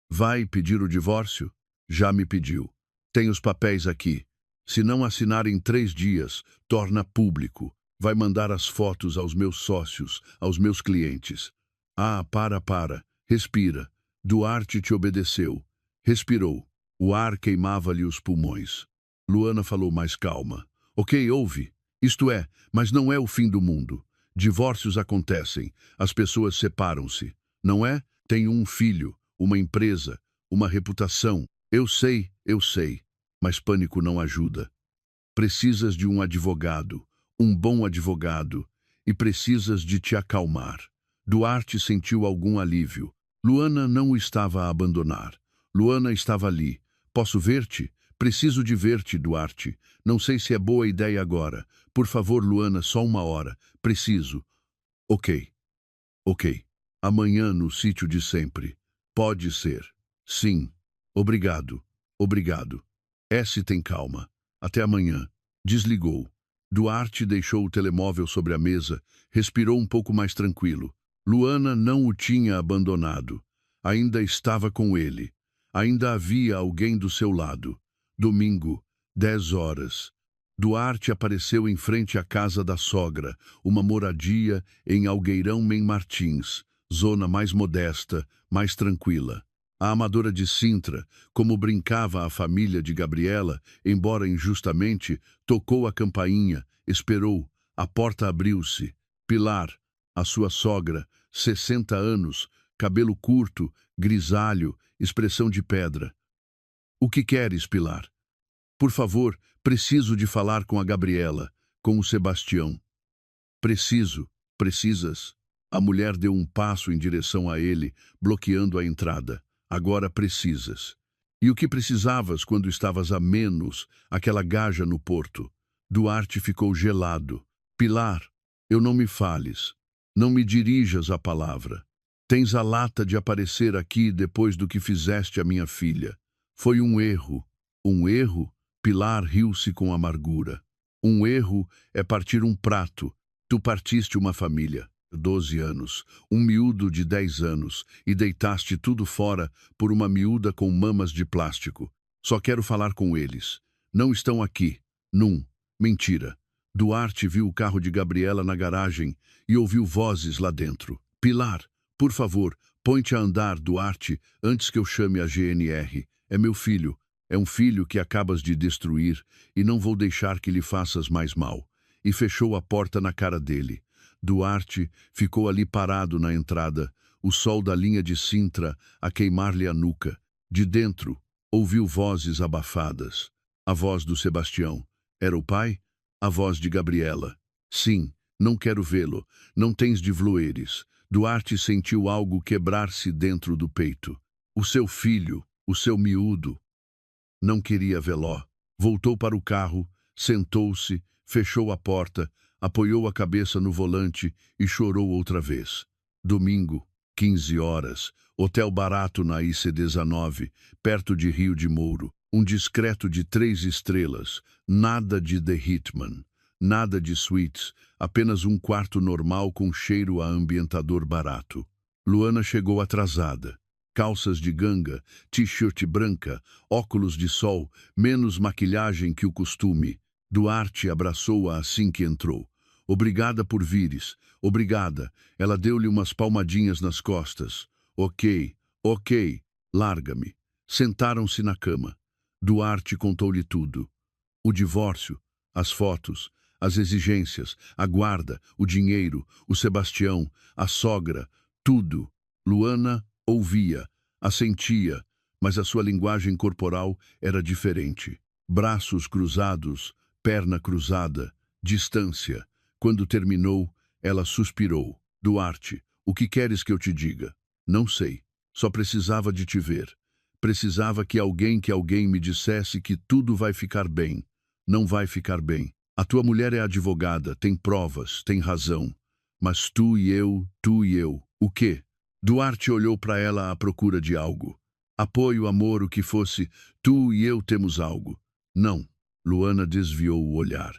Vai pedir o divórcio? Já me pediu. Tem os papéis aqui. Se não assinar em 3 dias, torna público. Vai mandar as fotos aos meus sócios, aos meus clientes. Ah, para. Respira. Duarte te obedeceu. Respirou. O ar queimava-lhe os pulmões. Luana falou mais calma. Ok, ouve. Isto é, mas não é o fim do mundo. Divórcios acontecem. As pessoas separam-se. Não é? Tenho um filho, uma empresa, uma reputação. Eu sei. Mas pânico não ajuda. Precisas de um advogado, um bom advogado, e precisas de te acalmar. Duarte sentiu algum alívio. Luana não o estava a abandonar. Luana estava ali. Posso ver-te? Preciso de ver-te, Duarte. Não sei se é boa ideia agora. Por favor, Luana, só 1 hora. Preciso. Ok. Amanhã no sítio de sempre. Pode ser. Sim. Obrigado. S tem calma. Até amanhã. Desligou. Duarte deixou o telemóvel sobre a mesa, respirou um pouco mais tranquilo. Luana não o tinha abandonado. Ainda estava com ele. Ainda havia alguém do seu lado. Domingo, 10 horas. Duarte apareceu em frente à casa da sogra, uma moradia em Algueirão Mem Martins, zona mais modesta, mais tranquila. A amadora de Sintra, como brincava a família de Gabriela, embora injustamente, tocou a campainha, esperou, a porta abriu-se. Pilar, a sua sogra, 60 anos, cabelo curto, grisalho, expressão de pedra. O que queres, Pilar? Por favor, preciso de falar com a Gabriela, com o Sebastião. Precisas? A mulher deu um passo em direção a ele, bloqueando a entrada. Agora precisas. E o que precisavas quando estavas a menos, aquela gaja no porto? Duarte ficou gelado. Pilar, eu não me fales. Não me dirijas a palavra. Tens a lata de aparecer aqui depois do que fizeste à minha filha. Foi um erro. Um erro? Pilar riu-se com amargura. Um erro é partir um prato. Tu partiste uma família. 12 anos, um miúdo de 10 anos, e deitaste tudo fora por uma miúda com mamas de plástico. Só quero falar com eles. Não estão aqui. Mentira. Duarte viu o carro de Gabriela na garagem e ouviu vozes lá dentro. Pilar, por favor, põe-te a andar, Duarte, antes que eu chame a GNR. É meu filho. É um filho que acabas de destruir e não vou deixar que lhe faças mais mal. E fechou a porta na cara dele. Duarte ficou ali parado na entrada, o sol da linha de Sintra a queimar-lhe a nuca. De dentro, ouviu vozes abafadas. A voz do Sebastião. Era o pai? A voz de Gabriela. Sim, não quero vê-lo. Não tens de vloeres. Duarte sentiu algo quebrar-se dentro do peito. O seu filho, o seu miúdo. Não queria veló. Voltou para o carro, sentou-se, fechou a porta, apoiou a cabeça no volante e chorou outra vez. Domingo, 15 horas, hotel barato na IC19, perto de Rio de Mouro. Um discreto de 3 estrelas, nada de The Hitman, nada de suítes, apenas um quarto normal com cheiro a ambientador barato. Luana chegou atrasada. Calças de ganga, t-shirt branca, óculos de sol, menos maquilhagem que o costume. Duarte abraçou-a assim que entrou. Obrigada por vires. Obrigada. Ela deu-lhe umas palmadinhas nas costas. Ok, larga-me. Sentaram-se na cama. Duarte contou-lhe tudo. O divórcio, as fotos, as exigências, a guarda, o dinheiro, o Sebastião, a sogra, tudo. Luana ouvia, assentia, mas a sua linguagem corporal era diferente. Braços cruzados, perna cruzada, distância. Quando terminou, ela suspirou. Duarte, o que queres que eu te diga? Não sei. Só precisava de te ver. Precisava que alguém me dissesse que tudo vai ficar bem. Não vai ficar bem. A tua mulher é advogada, tem provas, tem razão. Mas tu e eu. O quê? Duarte olhou para ela à procura de algo. Apoio, amor, o que fosse. Tu e eu temos algo. Não. Luana desviou o olhar.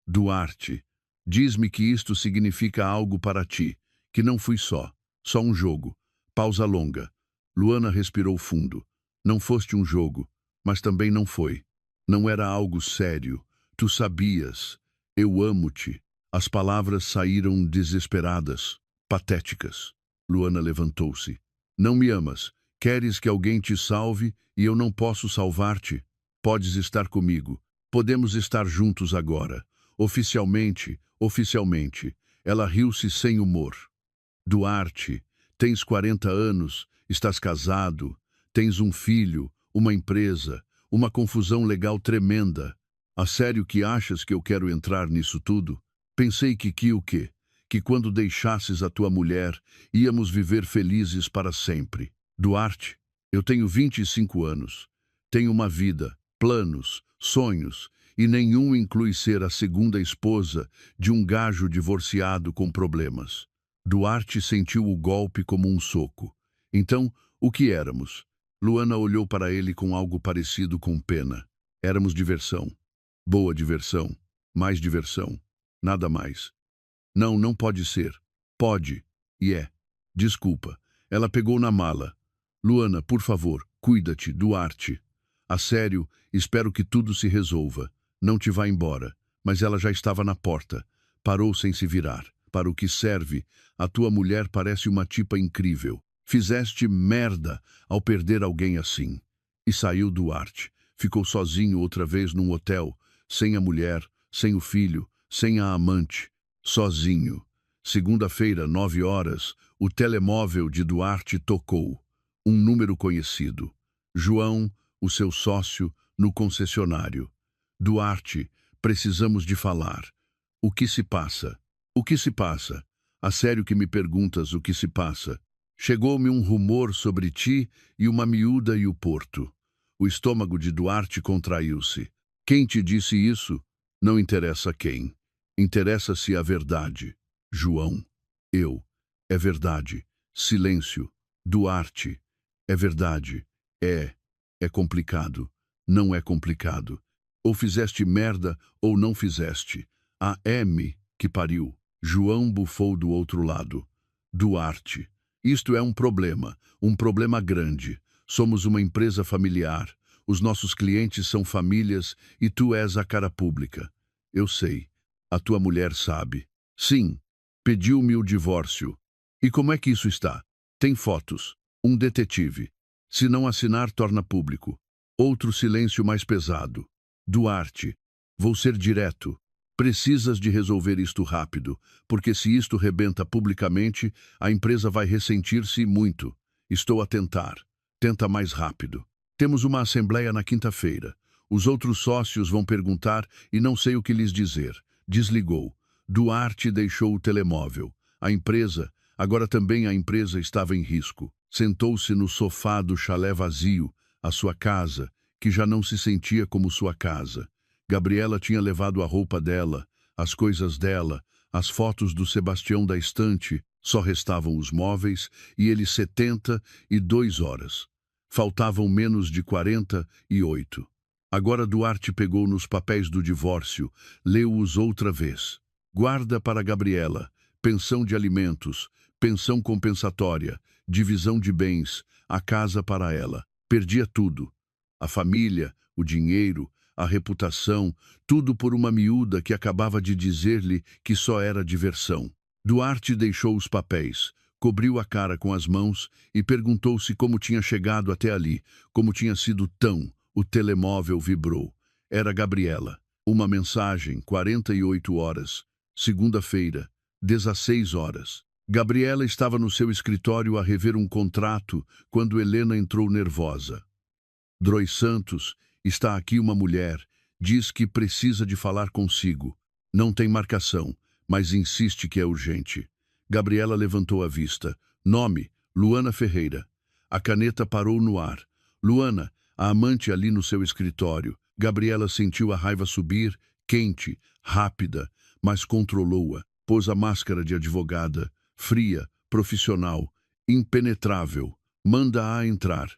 Duarte, diz-me que isto significa algo para ti, que não fui só um jogo. Pausa longa. Luana respirou fundo. Não foste um jogo, mas também não foi. Não era algo sério. Tu sabias. Eu amo-te. As palavras saíram desesperadas, patéticas. Luana levantou-se. Não me amas. Queres que alguém te salve e eu não posso salvar-te? Podes estar comigo. Podemos estar juntos agora. Oficialmente. Ela riu-se sem humor. Duarte, tens 40 anos, estás casado, tens um filho, uma empresa, uma confusão legal tremenda. A sério que achas que eu quero entrar nisso tudo? Pensei que o quê? Que quando deixasses a tua mulher, íamos viver felizes para sempre. Duarte, eu tenho 25 anos. Tenho uma vida, planos, sonhos, e nenhum inclui ser a segunda esposa de um gajo divorciado com problemas. Duarte sentiu o golpe como um soco. Então, o que éramos? Luana olhou para ele com algo parecido com pena. Éramos diversão. Boa diversão. Mais diversão. Nada mais. Não, não pode ser. Pode. E é. Desculpa. Ela pegou na mala. Luana, por favor, cuida-te, Duarte. A sério, espero que tudo se resolva. Não te vá embora. Mas ela já estava na porta. Parou sem se virar. Para o que serve? A tua mulher parece uma tipa incrível. Fizeste merda ao perder alguém assim. E saiu Duarte. Ficou sozinho outra vez num hotel, sem a mulher, sem o filho, sem a amante. Sozinho. Segunda-feira, 9 horas, o telemóvel de Duarte tocou. Um número conhecido. João, o seu sócio, no concessionário. Duarte, precisamos de falar. O que se passa? O que se passa? A sério que me perguntas o que se passa? Chegou-me um rumor sobre ti e uma miúda e o Porto. O estômago de Duarte contraiu-se. Quem te disse isso? Não interessa quem. Interessa-se a verdade. João. Eu. É verdade. Silêncio. Duarte. É verdade. É complicado. Não é complicado. Ou fizeste merda ou não fizeste. A M que pariu. João bufou do outro lado. Duarte. Isto é um problema grande. Somos uma empresa familiar. Os nossos clientes são famílias e tu és a cara pública. Eu sei. A tua mulher sabe. Sim. Pediu-me o divórcio. E como é que isso está? Tem fotos. Um detetive. Se não assinar, torna público. Outro silêncio mais pesado. Duarte. Vou ser direto. Precisas de resolver isto rápido, porque se isto rebenta publicamente, a empresa vai ressentir-se muito. Estou a tentar. Tenta mais rápido. Temos uma assembleia na quinta-feira. Os outros sócios vão perguntar e não sei o que lhes dizer. Desligou. Duarte deixou o telemóvel. Agora também a empresa estava em risco. Sentou-se no sofá do chalé vazio, a sua casa, que já não se sentia como sua casa. Gabriela tinha levado a roupa dela, as coisas dela, as fotos do Sebastião da estante, só restavam os móveis e ele 72 horas. Faltavam menos de 48. Agora Duarte pegou nos papéis do divórcio, leu-os outra vez. Guarda para Gabriela, pensão de alimentos, pensão compensatória, divisão de bens, a casa para ela. Perdia tudo. A família, o dinheiro, a reputação, tudo por uma miúda que acabava de dizer-lhe que só era diversão. Duarte deixou os papéis, cobriu a cara com as mãos e perguntou-se como tinha chegado até ali, como tinha sido tão. O telemóvel vibrou. Era Gabriela. Uma mensagem, 48 horas. Segunda-feira, 16 horas. Gabriela estava no seu escritório a rever um contrato quando Helena entrou nervosa. Drois Santos, está aqui uma mulher, diz que precisa de falar consigo. Não tem marcação, mas insiste que é urgente. Gabriela levantou a vista. Nome, Luana Ferreira. A caneta parou no ar. Luana, a amante ali no seu escritório. Gabriela sentiu a raiva subir, quente, rápida, mas controlou-a. Pôs a máscara de advogada, fria, profissional, impenetrável. Manda-a entrar.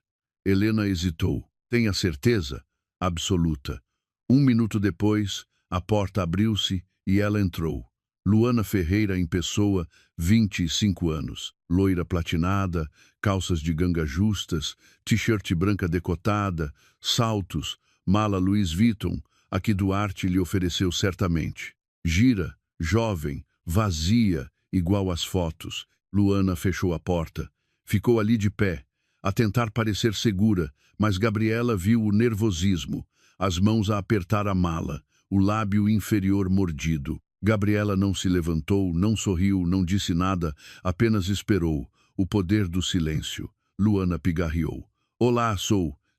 Helena hesitou. Tenha certeza? Absoluta. 1 minuto depois, a porta abriu-se e ela entrou. Luana Ferreira em pessoa, 25 anos. Loira platinada, calças de ganga justas, t-shirt branca decotada, saltos, mala Louis Vuitton, a que Duarte lhe ofereceu certamente. Gira, jovem, vazia, igual às fotos. Luana fechou a porta. Ficou ali de pé, a tentar parecer segura, mas Gabriela viu o nervosismo, as mãos a apertar a mala, o lábio inferior mordido. Gabriela não se levantou, não sorriu, não disse nada, apenas esperou, o poder do silêncio. Luana pigarreou. Olá,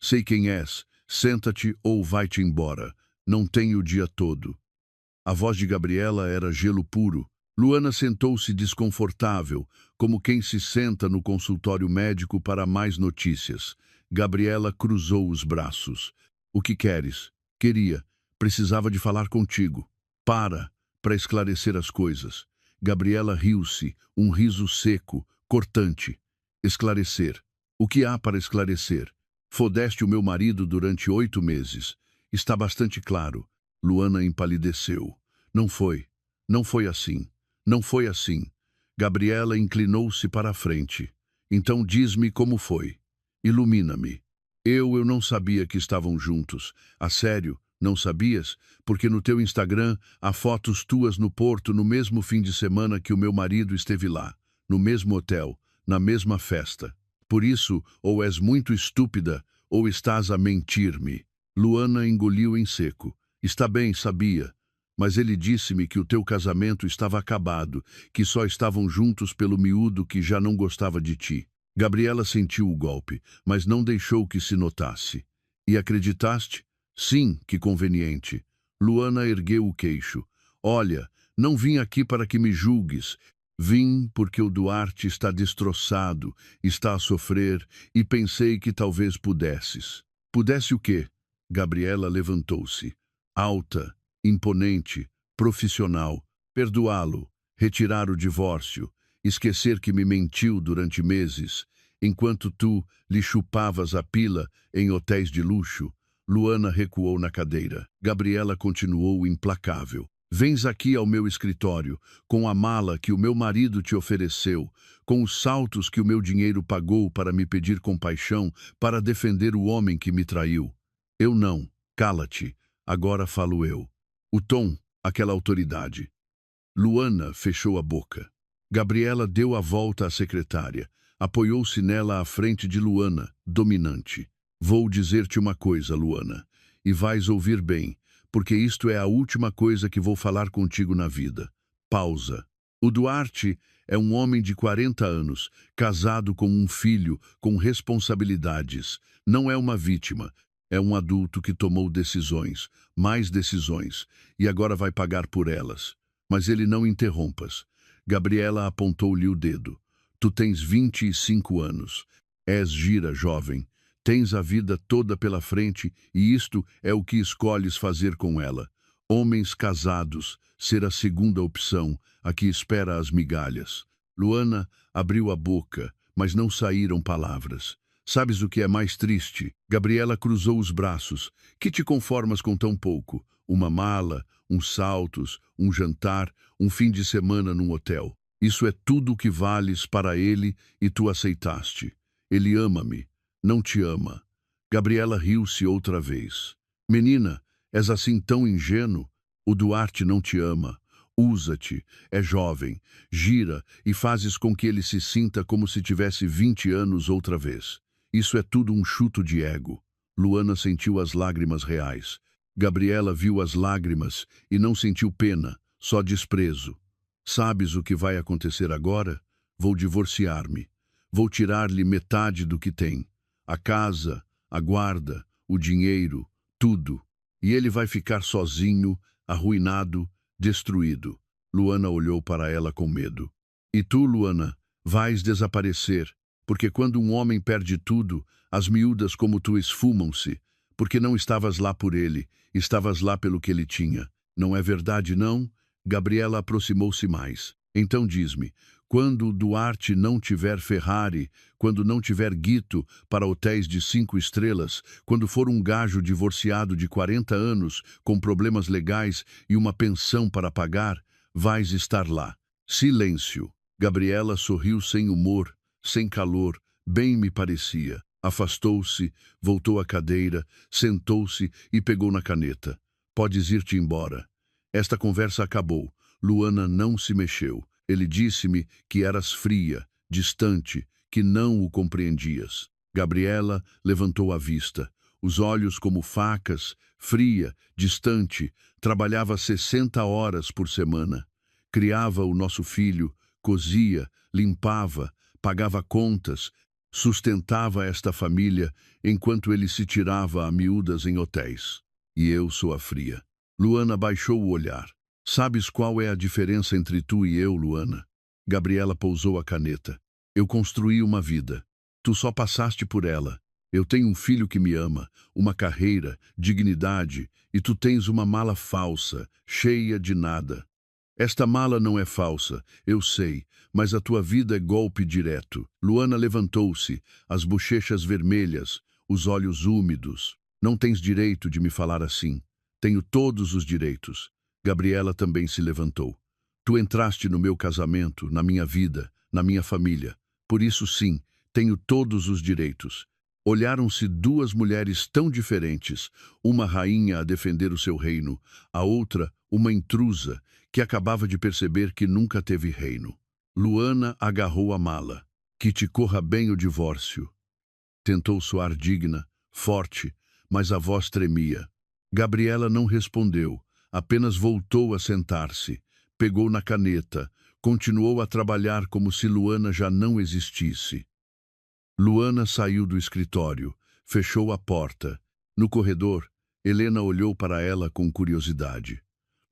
sei quem és, senta-te ou vai-te embora, não tenho o dia todo. A voz de Gabriela era gelo puro. Luana sentou-se desconfortável, como quem se senta no consultório médico para mais notícias. Gabriela cruzou os braços. O que queres? Queria. Precisava de falar contigo. Para esclarecer as coisas. Gabriela riu-se, um riso seco, cortante. Esclarecer. O que há para esclarecer? Fodeste o meu marido durante 8 meses. Está bastante claro. Luana empalideceu. Não foi assim. Não foi assim. Gabriela inclinou-se para a frente. Então diz-me como foi. Ilumina-me. Eu não sabia que estavam juntos. A sério, não sabias? Porque no teu Instagram há fotos tuas no Porto no mesmo fim de semana que o meu marido esteve lá. No mesmo hotel, na mesma festa. Por isso, ou és muito estúpida, ou estás a mentir-me. Luana engoliu em seco. Está bem, sabia. Mas ele disse-me que o teu casamento estava acabado, que só estavam juntos pelo miúdo que já não gostava de ti. Gabriela sentiu o golpe, mas não deixou que se notasse. E acreditaste? Sim, que conveniente. Luana ergueu o queixo. Olha, não vim aqui para que me julgues. Vim porque o Duarte está destroçado, está a sofrer, e pensei que talvez pudesses. Pudesse o quê? Gabriela levantou-se. Alta, imponente, profissional. Perdoá-lo, retirar o divórcio, esquecer que me mentiu durante meses, enquanto tu lhe chupavas a pila em hotéis de luxo. Luana recuou na cadeira. Gabriela continuou implacável. Vens aqui ao meu escritório, com a mala que o meu marido te ofereceu, com os saltos que o meu dinheiro pagou para me pedir compaixão, para defender o homem que me traiu. Eu não. Cala-te. Agora falo eu. O Tom, aquela autoridade. Luana fechou a boca. Gabriela deu a volta à secretária. Apoiou-se nela à frente de Luana, dominante. Vou dizer-te uma coisa, Luana, e vais ouvir bem, porque isto é a última coisa que vou falar contigo na vida. Pausa. O Duarte é um homem de 40 anos, casado com um filho, com responsabilidades. Não é uma vítima. É um adulto que tomou decisões, mais decisões, e agora vai pagar por elas. Mas ele não interrompas. Gabriela apontou-lhe o dedo. Tu tens 25 anos. És gira, jovem. Tens a vida toda pela frente e isto é o que escolhes fazer com ela. Homens casados, ser a segunda opção, a que espera as migalhas. Luana abriu a boca, mas não saíram palavras. Sabes o que é mais triste? Gabriela cruzou os braços. Que te conformas com tão pouco? Uma mala, uns saltos, um jantar, um fim de semana num hotel. Isso é tudo o que vales para ele e tu aceitaste. Ele ama-me, não te ama. Gabriela riu-se outra vez. Menina, és assim tão ingênuo? O Duarte não te ama. Usa-te, é jovem, gira e fazes com que ele se sinta como se tivesse 20 anos outra vez. Isso é tudo um chuto de ego. Luana sentiu as lágrimas reais. Gabriela viu as lágrimas e não sentiu pena, só desprezo. Sabes o que vai acontecer agora? Vou divorciar-me. Vou tirar-lhe metade do que tem. A casa, a guarda, o dinheiro, tudo. E ele vai ficar sozinho, arruinado, destruído. Luana olhou para ela com medo. E tu, Luana, vais desaparecer, porque quando um homem perde tudo, as miúdas como tu esfumam-se, porque não estavas lá por ele, estavas lá pelo que ele tinha. Não é verdade, não? Gabriela aproximou-se mais. Então diz-me, quando o Duarte não tiver Ferrari, quando não tiver guito para hotéis de 5 estrelas, quando for um gajo divorciado de 40 anos, com problemas legais e uma pensão para pagar, vais estar lá. Silêncio. Gabriela sorriu sem humor, sem calor, bem me parecia. Afastou-se, voltou à cadeira, sentou-se e pegou na caneta. Podes ir-te embora. Esta conversa acabou. Luana não se mexeu. Ele disse-me que eras fria, distante, que não o compreendias. Gabriela levantou a vista. Os olhos como facas, fria, distante, trabalhava 60 horas por semana. Criava o nosso filho, cosia, limpava, pagava contas, sustentava esta família enquanto ele se tirava a miúdas em hotéis. E eu sou a fria. Luana baixou o olhar. Sabes qual é a diferença entre tu e eu, Luana? Gabriela pousou a caneta. Eu construí uma vida. Tu só passaste por ela. Eu tenho um filho que me ama, uma carreira, dignidade, e tu tens uma mala falsa, cheia de nada. Esta mala não é falsa, eu sei, mas a tua vida é golpe direto. Luana levantou-se, as bochechas vermelhas, os olhos úmidos. Não tens direito de me falar assim. Tenho todos os direitos. Gabriela também se levantou. Tu entraste no meu casamento, na minha vida, na minha família. Por isso, sim, tenho todos os direitos. Olharam-se duas mulheres tão diferentes, uma rainha a defender o seu reino, a outra, uma intrusa, que acabava de perceber que nunca teve reino. Luana agarrou a mala. Que te corra bem o divórcio. Tentou soar digna, forte, mas a voz tremia. Gabriela não respondeu, apenas voltou a sentar-se, pegou na caneta, continuou a trabalhar como se Luana já não existisse. Luana saiu do escritório, fechou a porta. No corredor, Helena olhou para ela com curiosidade.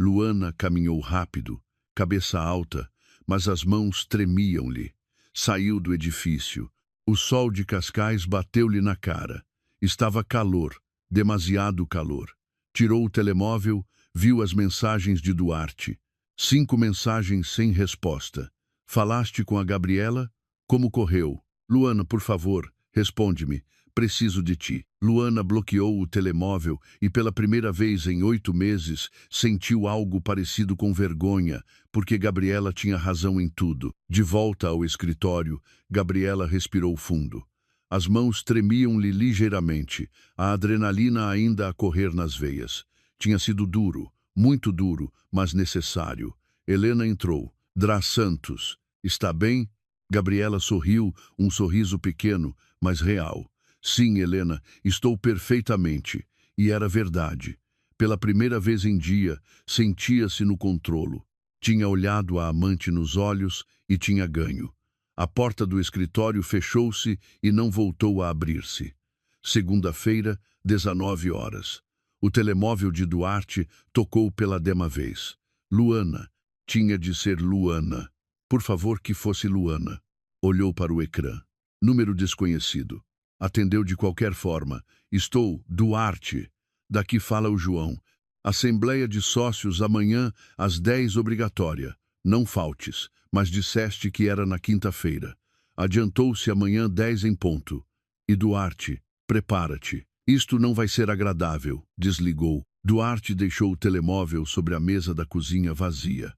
Luana caminhou rápido, cabeça alta, mas as mãos tremiam-lhe. Saiu do edifício. O sol de Cascais bateu-lhe na cara. Estava calor, demasiado calor. Tirou o telemóvel, viu as mensagens de Duarte. 5 mensagens sem resposta. Falaste com a Gabriela? Como correu? Luana, por favor, responde-me. Preciso de ti. Luana bloqueou o telemóvel e pela primeira vez em 8 meses sentiu algo parecido com vergonha, porque Gabriela tinha razão em tudo. De volta ao escritório, Gabriela respirou fundo. As mãos tremiam-lhe ligeiramente, a adrenalina ainda a correr nas veias. Tinha sido duro, muito duro, mas necessário. Helena entrou. Drá Santos. Está bem? Gabriela sorriu, um sorriso pequeno, mas real. Sim, Helena, estou perfeitamente. E era verdade. Pela primeira vez em dia, sentia-se no controlo. Tinha olhado a amante nos olhos e tinha ganho. A porta do escritório fechou-se e não voltou a abrir-se. Segunda-feira, 19 horas. O telemóvel de Duarte tocou pela 10ª vez. Luana. Tinha de ser Luana. Por favor, que fosse Luana. Olhou para o ecrã. Número desconhecido. Atendeu de qualquer forma. Estou, Duarte. Daqui fala o João. Assembleia de sócios amanhã às 10 obrigatória. Não faltes, mas disseste que era na quinta-feira. Adiantou-se amanhã 10 em ponto. E Duarte, prepara-te. Isto não vai ser agradável. Desligou. Duarte deixou o telemóvel sobre a mesa da cozinha vazia.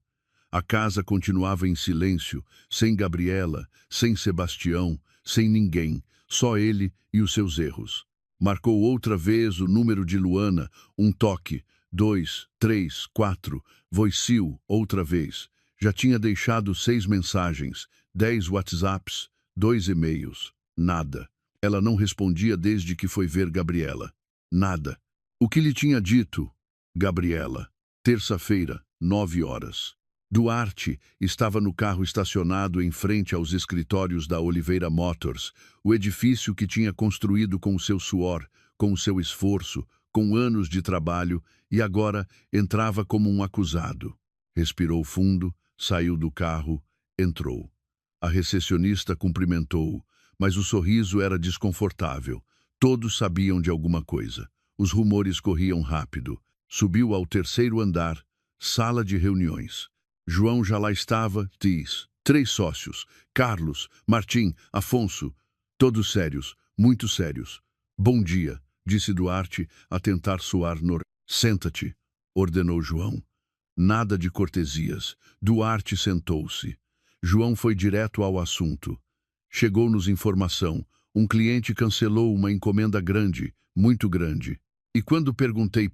A casa continuava em silêncio, sem Gabriela, sem Sebastião, sem ninguém, só ele e os seus erros. Marcou outra vez o número de Luana, um toque, 2, 3, 4, voicil, outra vez. Já tinha deixado 6 mensagens, 10 WhatsApps, 2 e-mails. Nada. Ela não respondia desde que foi ver Gabriela. Nada. O que lhe tinha dito? Gabriela. Terça-feira, 9 horas. Duarte estava no carro estacionado em frente aos escritórios da Oliveira Motors, o edifício que tinha construído com o seu suor, com o seu esforço, com anos de trabalho, e agora entrava como um acusado. Respirou fundo, saiu do carro, entrou. A recepcionista cumprimentou-o, mas o sorriso era desconfortável. Todos sabiam de alguma coisa. Os rumores corriam rápido. Subiu ao 3º andar, sala de reuniões. João já lá estava, diz, 3 sócios, Carlos, Martim, Afonso, todos sérios, muito sérios. Bom dia, disse Duarte, a tentar soar normal. Senta-te, ordenou João. Nada de cortesias. Duarte sentou-se. João foi direto ao assunto. Chegou-nos informação. Um cliente cancelou uma encomenda grande, muito grande. E quando perguntei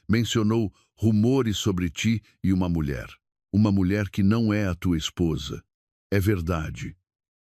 mencionou rumores sobre ti e uma mulher. Uma mulher que não é a tua esposa. É verdade.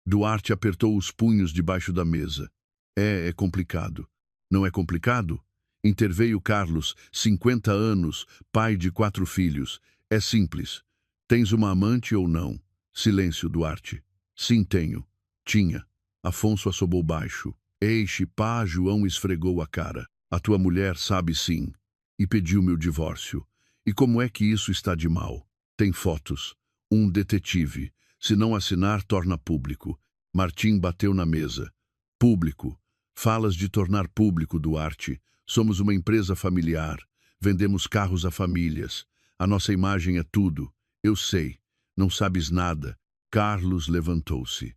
Duarte apertou os punhos debaixo da mesa. É complicado. Não é complicado? Interveio Carlos, 50 anos, pai de 4 filhos. É simples. Tens uma amante ou não? Silêncio, Duarte. Sim, tenho. Tinha. Afonso assobou baixo. Eixe, pá, João esfregou a cara. A tua mulher sabe sim. E pediu-me o divórcio. E como é que isso está de mal? Tem fotos. Um detetive. Se não assinar, torna público. Martim bateu na mesa. Público. Falas de tornar público, Duarte. Somos uma empresa familiar. Vendemos carros a famílias. A nossa imagem é tudo. Eu sei. Não sabes nada. Carlos levantou-se.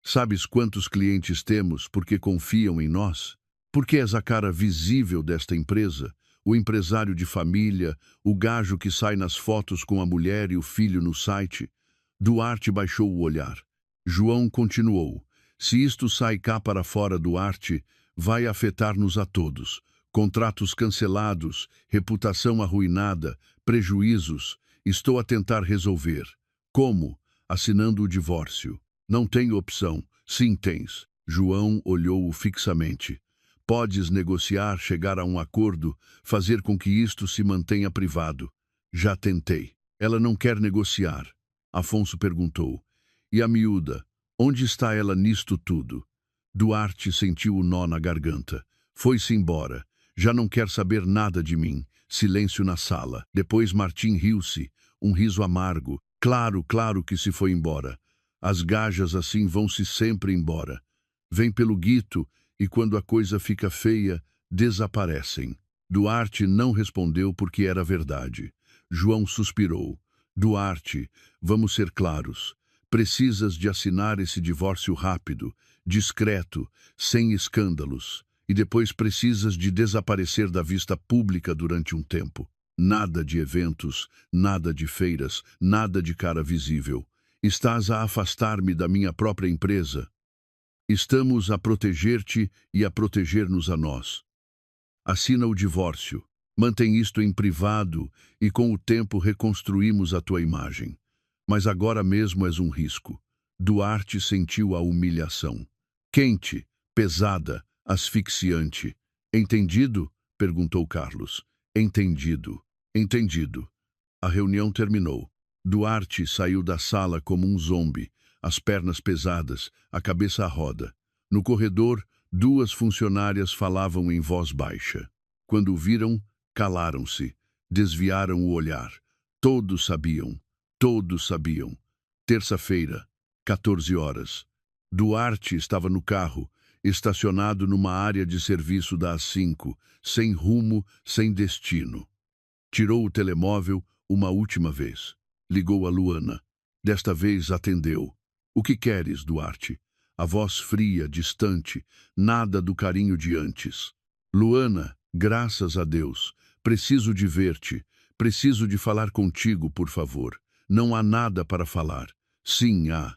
Sabes quantos clientes temos porque confiam em nós? Porque és a cara visível desta empresa? O empresário de família, o gajo que sai nas fotos com a mulher e o filho no site. Duarte baixou o olhar. João continuou. Se isto sai cá para fora, Duarte, vai afetar-nos a todos. Contratos cancelados, reputação arruinada, prejuízos. Estou a tentar resolver. Como? Assinando o divórcio. Não tenho opção. Sim, tens. João olhou-o fixamente. Podes negociar, chegar a um acordo, fazer com que isto se mantenha privado. Já tentei. Ela não quer negociar. Afonso perguntou. E a miúda? Onde está ela nisto tudo? Duarte sentiu o nó na garganta. Foi-se embora. Já não quer saber nada de mim. Silêncio na sala. Depois Martim riu-se. Um riso amargo. Claro que se foi embora. As gajas assim vão-se sempre embora. Vem pelo guito e quando a coisa fica feia, desaparecem. Duarte não respondeu porque era verdade. João suspirou. Duarte, vamos ser claros. Precisas de assinar esse divórcio rápido, discreto, sem escândalos. E depois precisas de desaparecer da vista pública durante um tempo. Nada de eventos, nada de feiras, nada de cara visível. Estás a afastar-me da minha própria empresa. Estamos a proteger-te e a proteger-nos a nós. Assina o divórcio. Mantém isto em privado e com o tempo reconstruímos a tua imagem. Mas agora mesmo és um risco. Duarte sentiu a humilhação. Quente, pesada, asfixiante. Entendido? Perguntou Carlos. Entendido. Entendido. A reunião terminou. Duarte saiu da sala como um zombi, as pernas pesadas, a cabeça à roda. No corredor, 2 funcionárias falavam em voz baixa. Quando o viram, calaram-se, desviaram o olhar. Todos sabiam. Terça-feira, 14 horas. Duarte estava no carro, estacionado numa área de serviço da A5, sem rumo, sem destino. Tirou o telemóvel uma última vez. Ligou a Luana. Desta vez atendeu. "O que queres, Duarte?" A voz fria, distante, nada do carinho de antes. "Luana, graças a Deus. Preciso de ver-te. Preciso de falar contigo, por favor. Não há nada para falar." "Sim, há.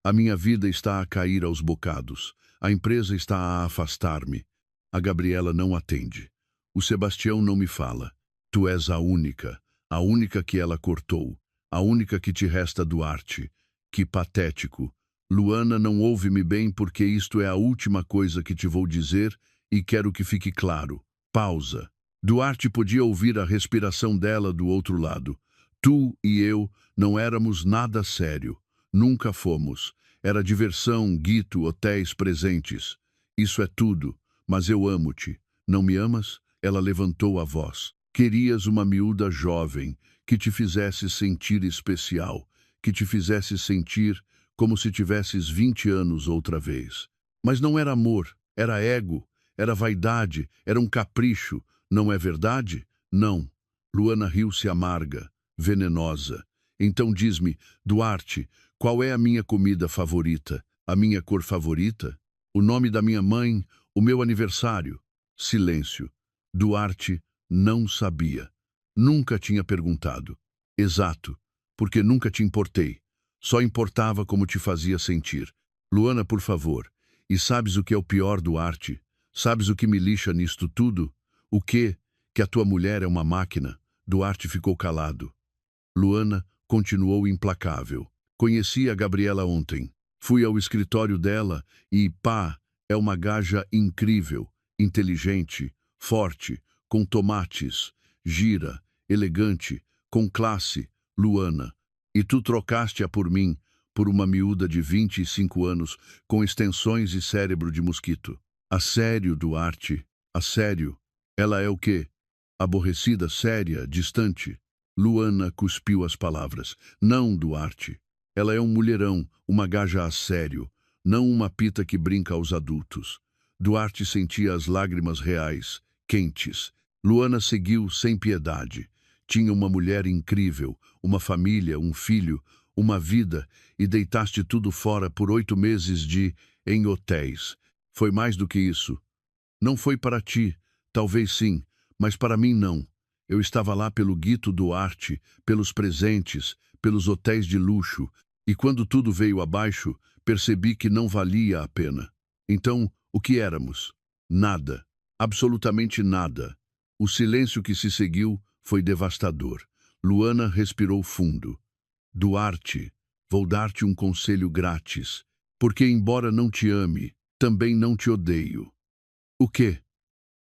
A minha vida está a cair aos bocados. A empresa está a afastar-me." A Gabriela não atende. "O Sebastião não me fala. Tu és a única que ela cortou, a única que te resta, Duarte. Que patético. Luana, não ouve-me bem, porque isto é a última coisa que te vou dizer e quero que fique claro." Pausa. Duarte podia ouvir a respiração dela do outro lado. "Tu e eu não éramos nada sério. Nunca fomos. Era diversão, guito, hotéis, presentes. Isso é tudo, mas eu amo-te. Não me amas?" Ela levantou a voz. "Querias uma miúda jovem, que te fizesse sentir especial, que te fizesse sentir como se tivesses 20 anos outra vez. Mas não era amor, era ego, era vaidade, era um capricho, não é verdade?" "Não." Luana riu-se amarga, venenosa. "Então diz-me, Duarte, qual é a minha comida favorita, a minha cor favorita, o nome da minha mãe, o meu aniversário?" Silêncio. Duarte não sabia. Nunca tinha perguntado. "Exato, porque nunca te importei. Só importava como te fazia sentir. Luana, por favor. E sabes o que é o pior, Duarte? Sabes o que me lixa nisto tudo? O quê? Que a tua mulher é uma máquina." Duarte ficou calado. Luana continuou implacável. "Conheci a Gabriela ontem. Fui ao escritório dela e, pá, é uma gaja incrível, inteligente, forte, com tomates, gira, elegante, com classe, Luana. E tu trocaste-a por mim, por uma miúda de 25 anos, com extensões e cérebro de mosquito." "A sério, Duarte? A sério? Ela é o quê? Aborrecida, séria, distante?" Luana cuspiu as palavras. "Não, Duarte. Ela é um mulherão, uma gaja a sério, não uma pita que brinca aos adultos." Duarte sentia as lágrimas reais, quentes. Luana seguiu sem piedade. Tinha uma mulher incrível, uma família, um filho, uma vida, e deitaste tudo fora por 8 meses em hotéis. Foi mais do que isso. Não foi para ti, talvez sim, mas para mim não. Eu estava lá pelo Guito Duarte, pelos presentes, pelos hotéis de luxo, e quando tudo veio abaixo, percebi que não valia a pena. Então, o que éramos? Nada. Absolutamente nada. O silêncio que se seguiu foi devastador. Luana respirou fundo. "Duarte, vou dar-te um conselho grátis, porque embora não te ame, também não te odeio." "O quê?"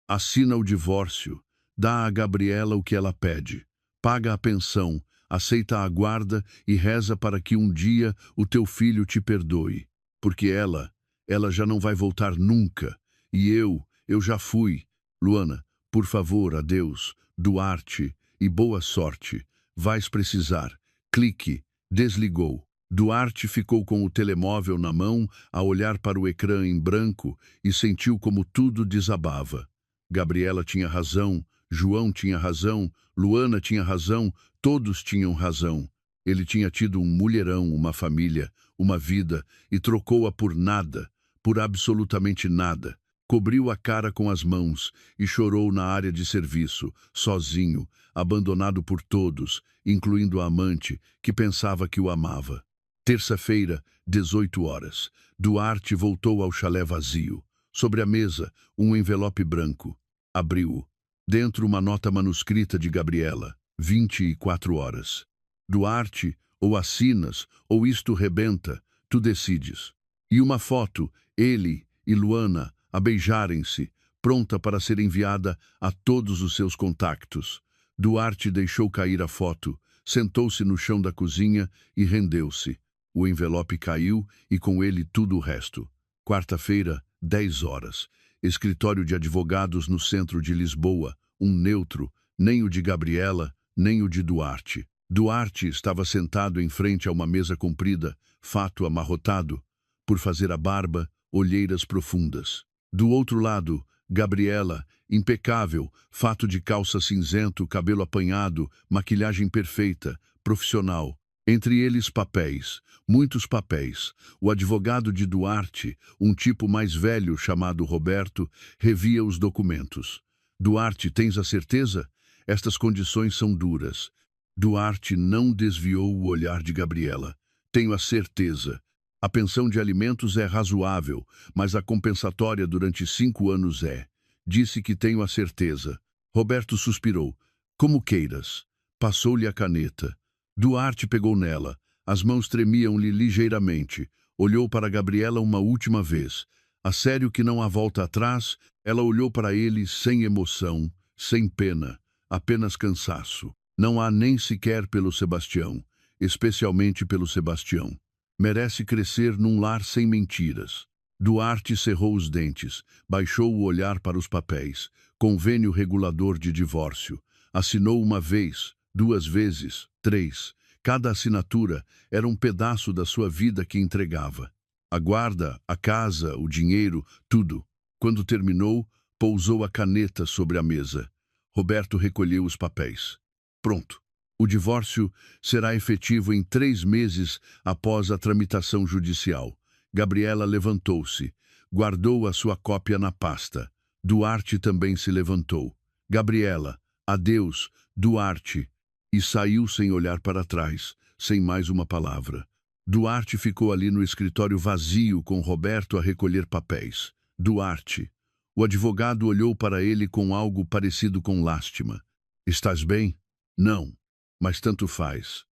"Assina o divórcio. Dá a Gabriela o que ela pede. Paga a pensão, aceita a guarda e reza para que um dia o teu filho te perdoe. Porque ela já não vai voltar nunca. E eu já fui. Luana, por favor, adeus. Duarte, e boa sorte. Vais precisar." Clique. Desligou. Duarte ficou com o telemóvel na mão, a olhar para o ecrã em branco, e sentiu como tudo desabava. Gabriela tinha razão, João tinha razão, Luana tinha razão, todos tinham razão. Ele tinha tido um mulherão, uma família, uma vida, e trocou-a por nada, por absolutamente nada. Cobriu a cara com as mãos e chorou na área de serviço, sozinho, abandonado por todos, incluindo a amante, que pensava que o amava. Terça-feira, 18 horas. Duarte voltou ao chalé vazio. Sobre a mesa, um envelope branco. Abriu-o. Dentro, uma nota manuscrita de Gabriela. 24 horas. "Duarte, ou assinas, ou isto rebenta. Tu decides." E uma foto, ele e Luana, a beijarem-se, pronta para ser enviada a todos os seus contactos. Duarte deixou cair a foto, sentou-se no chão da cozinha e rendeu-se. O envelope caiu e com ele tudo o resto. Quarta-feira, 10 horas. Escritório de advogados no centro de Lisboa, um neutro, nem o de Gabriela, nem o de Duarte. Duarte estava sentado em frente a uma mesa comprida, fato amarrotado, por fazer a barba, olheiras profundas. Do outro lado, Gabriela, impecável, fato de calça cinzento, cabelo apanhado, maquilhagem perfeita, profissional. Entre eles papéis, muitos papéis. O advogado de Duarte, um tipo mais velho chamado Roberto, revia os documentos. Duarte, tens a certeza? Estas condições são duras. Duarte não desviou o olhar de Gabriela. Tenho a certeza. A pensão de alimentos é razoável, mas a compensatória durante 5 anos é. Disse que tenho a certeza. Roberto suspirou. Como queiras. Passou-lhe a caneta. Duarte pegou nela. As mãos tremiam-lhe ligeiramente. Olhou para Gabriela uma última vez. A sério que não há volta atrás, ela olhou para ele sem emoção, sem pena, apenas cansaço. Não há nem sequer pelo Sebastião, especialmente pelo Sebastião. Merece crescer num lar sem mentiras. Duarte cerrou os dentes, baixou o olhar para os papéis. Convênio regulador de divórcio. Assinou uma vez, 2 vezes, 3. Cada assinatura era um pedaço da sua vida que entregava. A guarda, a casa, o dinheiro, tudo. Quando terminou, pousou a caneta sobre a mesa. Roberto recolheu os papéis. Pronto. O divórcio será efetivo em 3 meses após a tramitação judicial. Gabriela levantou-se, guardou a sua cópia na pasta. Duarte também se levantou. Gabriela, adeus, Duarte, e saiu sem olhar para trás, sem mais uma palavra. Duarte ficou ali no escritório vazio com Roberto a recolher papéis. Duarte. O advogado olhou para ele com algo parecido com lástima. Estás bem? Não. Mas tanto faz.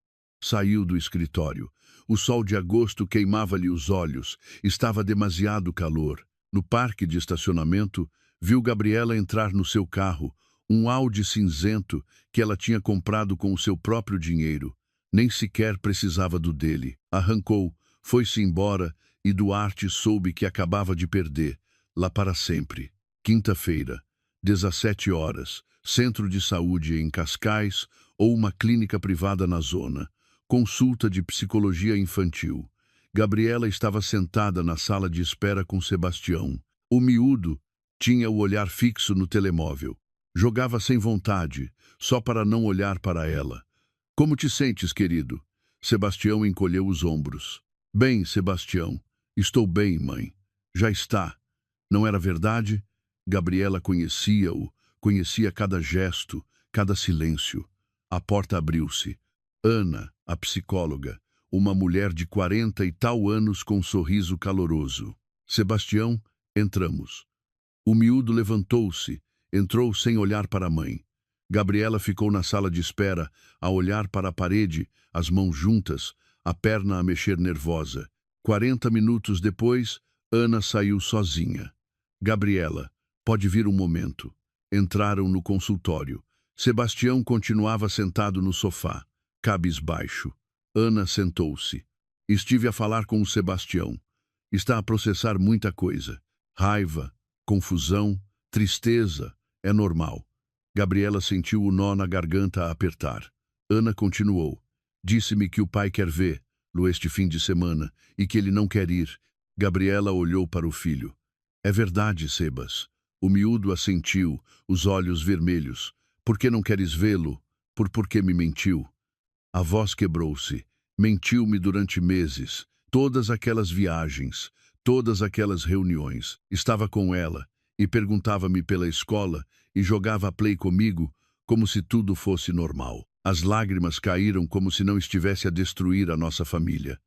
Saiu do escritório. O sol de agosto queimava-lhe os olhos. Estava demasiado calor. No parque de estacionamento, viu Gabriela entrar no seu carro, um Audi cinzento que ela tinha comprado com o seu próprio dinheiro. Nem sequer precisava do dele. Arrancou, foi-se embora e Duarte soube que acabava de perder, lá para sempre. Quinta-feira, 17 horas, centro de saúde em Cascais ou uma clínica privada na zona. Consulta de psicologia infantil. Gabriela estava sentada na sala de espera com Sebastião. O miúdo tinha o olhar fixo no telemóvel. Jogava sem vontade, só para não olhar para ela. Como te sentes, querido? Sebastião encolheu os ombros. Bem, Sebastião. Estou bem, mãe. Já está. Não era verdade? Gabriela conhecia-o, conhecia cada gesto, cada silêncio. A porta abriu-se. Ana, a psicóloga, uma mulher de 40 e tal anos com um sorriso caloroso. Sebastião, entramos. O miúdo levantou-se, entrou sem olhar para a mãe. Gabriela ficou na sala de espera, a olhar para a parede, as mãos juntas, a perna a mexer nervosa. 40 minutos depois, Ana saiu sozinha. Gabriela, pode vir um momento. Entraram no consultório. Sebastião continuava sentado no sofá, cabisbaixo. Ana sentou-se. Estive a falar com o Sebastião. Está a processar muita coisa. Raiva, confusão, tristeza. É normal. Gabriela sentiu o nó na garganta a apertar. Ana continuou. Disse-me que o pai quer vê-lo este fim de semana e que ele não quer ir. Gabriela olhou para o filho. É verdade, Sebas. O miúdo assentiu, os olhos vermelhos. Por que não queres vê-lo? Por que me mentiu? A voz quebrou-se. Mentiu-me durante meses. Todas aquelas viagens, todas aquelas reuniões. Estava com ela e perguntava-me pela escola e jogava a play comigo como se tudo fosse normal. As lágrimas caíram como se não estivesse a destruir a nossa família.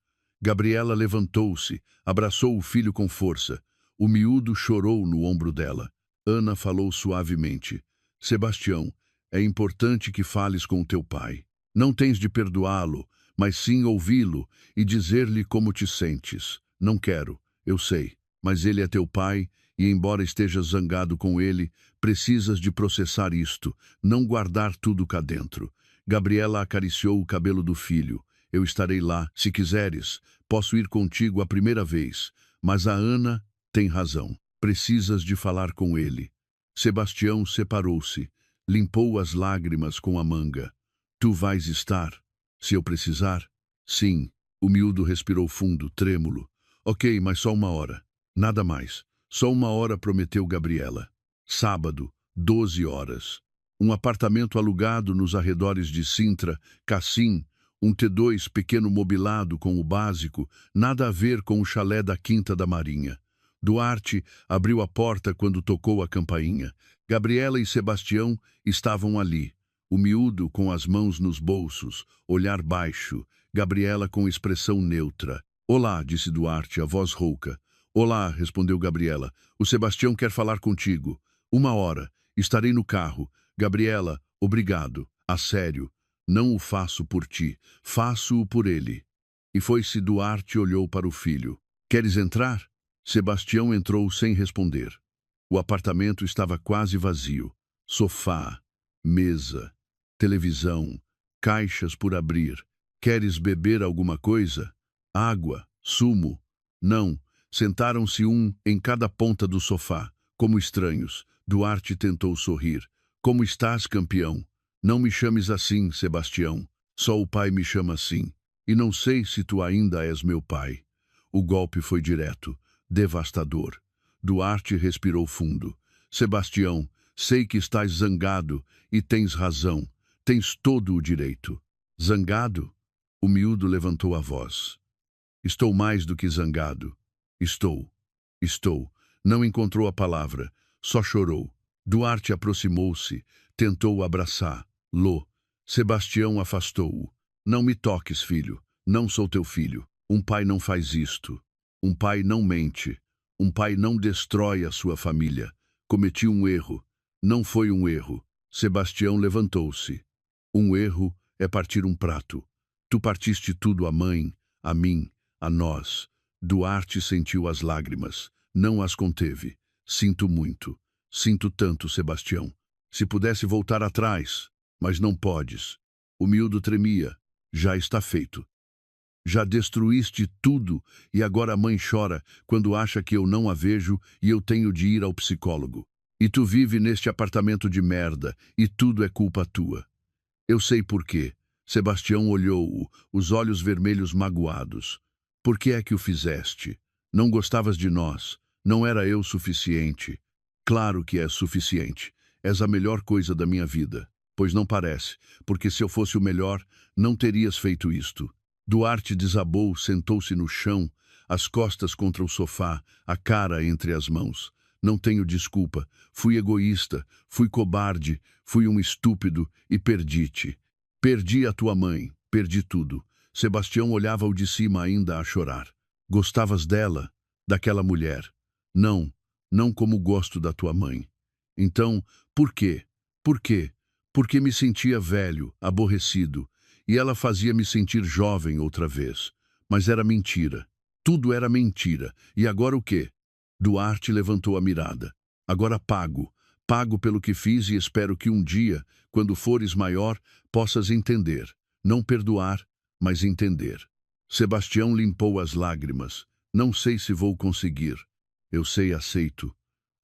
Gabriela levantou-se, abraçou o filho com força. O miúdo chorou no ombro dela. Ana falou suavemente. Sebastião, é importante que fales com o teu pai. Não tens de perdoá-lo, mas sim ouvi-lo e dizer-lhe como te sentes. Não quero, eu sei, mas ele é teu pai e, embora estejas zangado com ele, precisas de processar isto, não guardar tudo cá dentro. Gabriela acariciou o cabelo do filho. Eu estarei lá, se quiseres. Posso ir contigo a primeira vez. Mas a Ana tem razão. Precisas de falar com ele. Sebastião separou-se. Limpou as lágrimas com a manga. Tu vais estar? Se eu precisar? Sim. O miúdo respirou fundo, trêmulo. Ok, mas só 1 hora. Nada mais. Só 1 hora, prometeu Gabriela. Sábado, 12 horas. Um apartamento alugado nos arredores de Sintra, Cassim, um T2 pequeno mobilado com o básico, nada a ver com o chalé da Quinta da Marinha. Duarte abriu a porta quando tocou a campainha. Gabriela e Sebastião estavam ali. O miúdo com as mãos nos bolsos, olhar baixo. Gabriela com expressão neutra. Olá, disse Duarte, a voz rouca. Olá, respondeu Gabriela. O Sebastião quer falar contigo. 1 hora. Estarei no carro. Gabriela, obrigado. A sério. Não o faço por ti. Faço-o por ele. E foi-se. Duarte olhou para o filho. Queres entrar? Sebastião entrou sem responder. O apartamento estava quase vazio. Sofá, mesa, televisão, caixas por abrir. Queres beber alguma coisa? Água, sumo? Não. Sentaram-se um em cada ponta do sofá, como estranhos. Duarte tentou sorrir. Como estás, campeão? Não me chames assim, Sebastião. Só o pai me chama assim. E não sei se tu ainda és meu pai. O golpe foi direto, devastador. Duarte respirou fundo. Sebastião, sei que estás zangado e tens razão. Tens todo o direito. Zangado? O miúdo levantou a voz. Estou mais do que zangado. Estou. Não encontrou a palavra. Só chorou. Duarte aproximou-se, tentou abraçá-lo. Sebastião afastou-o. Não me toques, filho. Não sou teu filho. Um pai não faz isto. Um pai não mente. Um pai não destrói a sua família. Cometi um erro. Não foi um erro. Sebastião levantou-se. Um erro é partir um prato. Tu partiste tudo à mãe, a mim, a nós. Duarte sentiu as lágrimas. Não as conteve. Sinto muito. Sinto tanto, Sebastião. Se pudesse voltar atrás, mas não podes. O miúdo tremia. Já está feito. Já destruíste tudo e agora a mãe chora quando acha que eu não a vejo e eu tenho de ir ao psicólogo. E tu vive neste apartamento de merda e tudo é culpa tua. Eu sei por quê. Sebastião olhou-o, os olhos vermelhos magoados. Por que é que o fizeste? Não gostavas de nós. Não era eu suficiente. Claro que és suficiente. És a melhor coisa da minha vida. Pois não parece, porque se eu fosse o melhor, não terias feito isto. Duarte desabou, sentou-se no chão, as costas contra o sofá, a cara entre as mãos. Não tenho desculpa. Fui egoísta, fui cobarde, fui um estúpido e perdi-te. Perdi a tua mãe, perdi tudo. Sebastião olhava-o de cima ainda a chorar. Gostavas dela, daquela mulher? Não, não como gosto da tua mãe. Então, por quê? Por quê? Porque me sentia velho, aborrecido, e ela fazia-me sentir jovem outra vez. Mas era mentira. Tudo era mentira. E agora o quê? Duarte levantou a mirada. Agora pago. Pago pelo que fiz e espero que um dia, quando fores maior, possas entender. Não perdoar, mas entender. Sebastião limpou as lágrimas. Não sei se vou conseguir. Eu sei, aceito.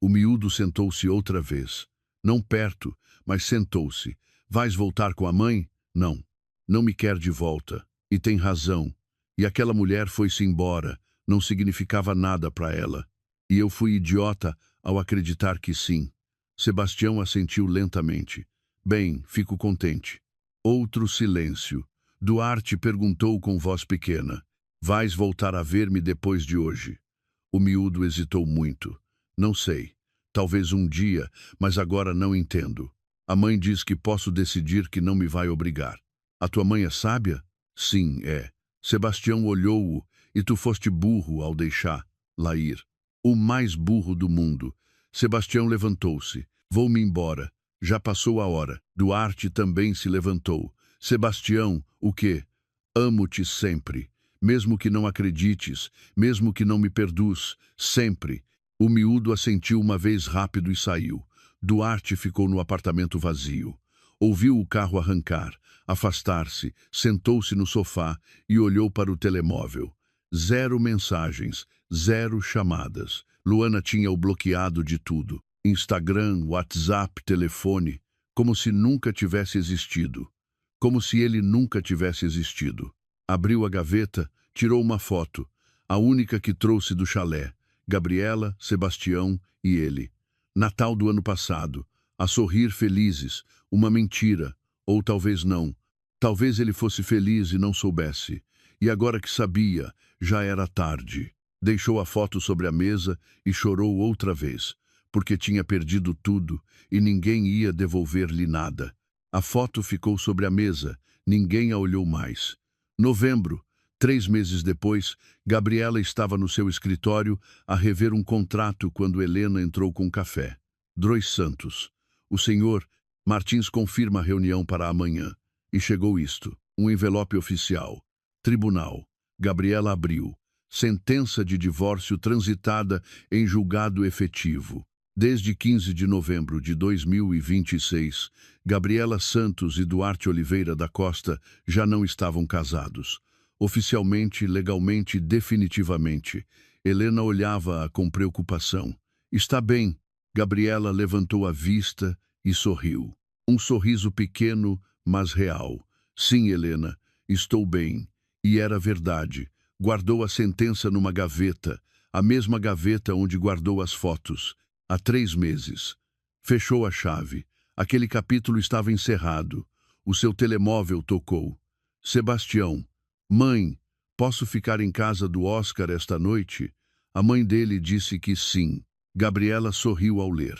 O miúdo sentou-se outra vez. Não perto, mas sentou-se. Vais voltar com a mãe? Não. Não me quer de volta. E tem razão. E aquela mulher foi-se embora. Não significava nada para ela. E eu fui idiota ao acreditar que sim. Sebastião assentiu lentamente. Bem, fico contente. Outro silêncio. Duarte perguntou com voz pequena. Vais voltar a ver-me depois de hoje? O miúdo hesitou muito. Não sei. Talvez um dia, mas agora não entendo. A mãe diz que posso decidir que não me vai obrigar. A tua mãe é sábia? Sim, é. Sebastião olhou-o e tu foste burro ao deixá-la ir. O mais burro do mundo. Sebastião levantou-se. Vou-me embora. Já passou a hora. Duarte também se levantou. Sebastião, o quê? Amo-te sempre. Mesmo que não acredites, mesmo que não me perdoes, sempre. O miúdo assentiu uma vez rápido e saiu. Duarte ficou no apartamento vazio. Ouviu o carro arrancar, afastar-se, sentou-se no sofá e olhou para o telemóvel. 0 mensagens, 0 chamadas. Luana tinha-o bloqueado de tudo. Instagram, WhatsApp, telefone, como se nunca tivesse existido. Como se ele nunca tivesse existido. Abriu a gaveta, tirou uma foto, a única que trouxe do chalé. Gabriela, Sebastião e ele. Natal do ano passado. A sorrir felizes. Uma mentira. Ou talvez não. Talvez ele fosse feliz e não soubesse. E agora que sabia, já era tarde. Deixou a foto sobre a mesa e chorou outra vez, porque tinha perdido tudo e ninguém ia devolver-lhe nada. A foto ficou sobre a mesa, ninguém a olhou mais. Novembro, 3 meses depois, Gabriela estava no seu escritório a rever um contrato quando Helena entrou com café. Drois Santos. O senhor Martins confirma a reunião para amanhã. E chegou isto, um envelope oficial. Tribunal. Gabriela abriu. Sentença de divórcio transitada em julgado efetivo. Desde 15 de novembro de 2026, Gabriela Santos e Duarte Oliveira da Costa já não estavam casados. Oficialmente, legalmente, definitivamente. Helena olhava-a com preocupação. Está bem. Gabriela levantou a vista e sorriu. Um sorriso pequeno, mas real. Sim, Helena, estou bem. E era verdade. Guardou a sentença numa gaveta, a mesma gaveta onde guardou as fotos. Há 3 meses. Fechou a chave. Aquele capítulo estava encerrado. O seu telemóvel tocou. Sebastião. Mãe, posso ficar em casa do Oscar esta noite? A mãe dele disse que sim. Gabriela sorriu ao ler.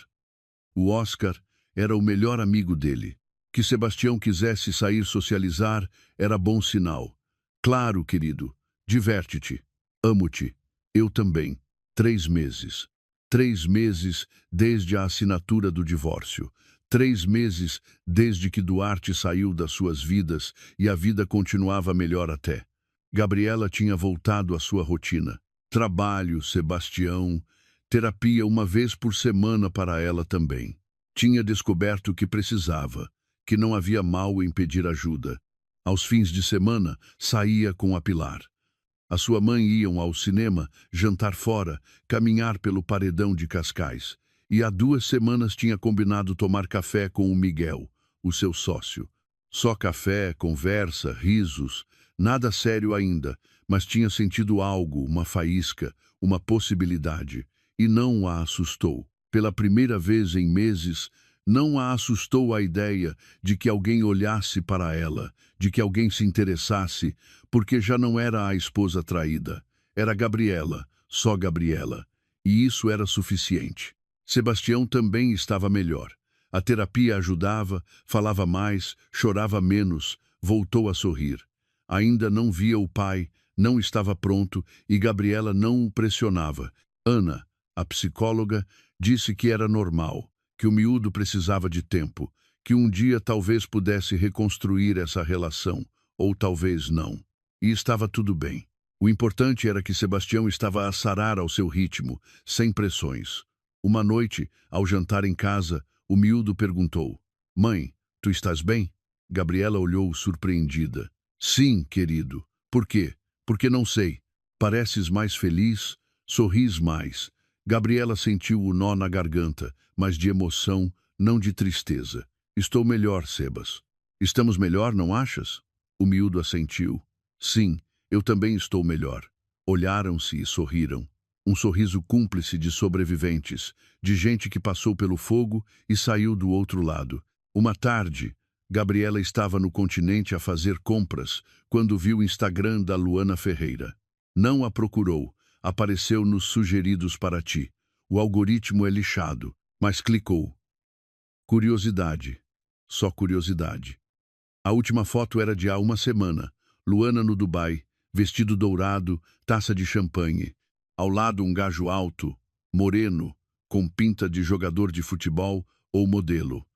O Oscar era o melhor amigo dele. Que Sebastião quisesse sair socializar era bom sinal. Claro, querido. Diverte-te. Amo-te. Eu também. 3 meses. 3 meses desde a assinatura do divórcio. 3 meses desde que Duarte saiu das suas vidas e a vida continuava melhor até. Gabriela tinha voltado à sua rotina. Trabalho, Sebastião, terapia uma vez por semana para ela também. Tinha descoberto que precisava, que não havia mal em pedir ajuda. Aos fins de semana, saía com a Pilar. A sua mãe iam ao cinema, jantar fora, caminhar pelo paredão de Cascais. E há 2 semanas tinha combinado tomar café com o Miguel, o seu sócio. Só café, conversa, risos, nada sério ainda, mas tinha sentido algo, uma faísca, uma possibilidade. E não a assustou. Pela primeira vez em meses, não a assustou a ideia de que alguém olhasse para ela, de que alguém se interessasse, porque já não era a esposa traída. Era Gabriela, só Gabriela. E isso era suficiente. Sebastião também estava melhor. A terapia ajudava, falava mais, chorava menos, voltou a sorrir. Ainda não via o pai, não estava pronto e Gabriela não o pressionava. Ana, a psicóloga, disse que era normal, que o miúdo precisava de tempo, que um dia talvez pudesse reconstruir essa relação, ou talvez não. E estava tudo bem. O importante era que Sebastião estava a sarar ao seu ritmo, sem pressões. Uma noite, ao jantar em casa, o miúdo perguntou: Mãe, tu estás bem? Gabriela olhou surpreendida. Sim, querido. Por quê? Porque não sei. Pareces mais feliz, sorris mais. Gabriela sentiu o nó na garganta, mas de emoção, não de tristeza. Estou melhor, Sebas. Estamos melhor, não achas? O miúdo assentiu. Sim, eu também estou melhor. Olharam-se e sorriram. Um sorriso cúmplice de sobreviventes, de gente que passou pelo fogo e saiu do outro lado. Uma tarde, Gabriela estava no continente a fazer compras quando viu o Instagram da Luana Ferreira. Não a procurou, apareceu nos sugeridos para ti. O algoritmo é lixado, mas clicou. Curiosidade. Só curiosidade. A última foto era de há 1 semana. Luana no Dubai, vestido dourado, taça de champanhe. Ao lado um gajo alto, moreno, com pinta de jogador de futebol ou modelo.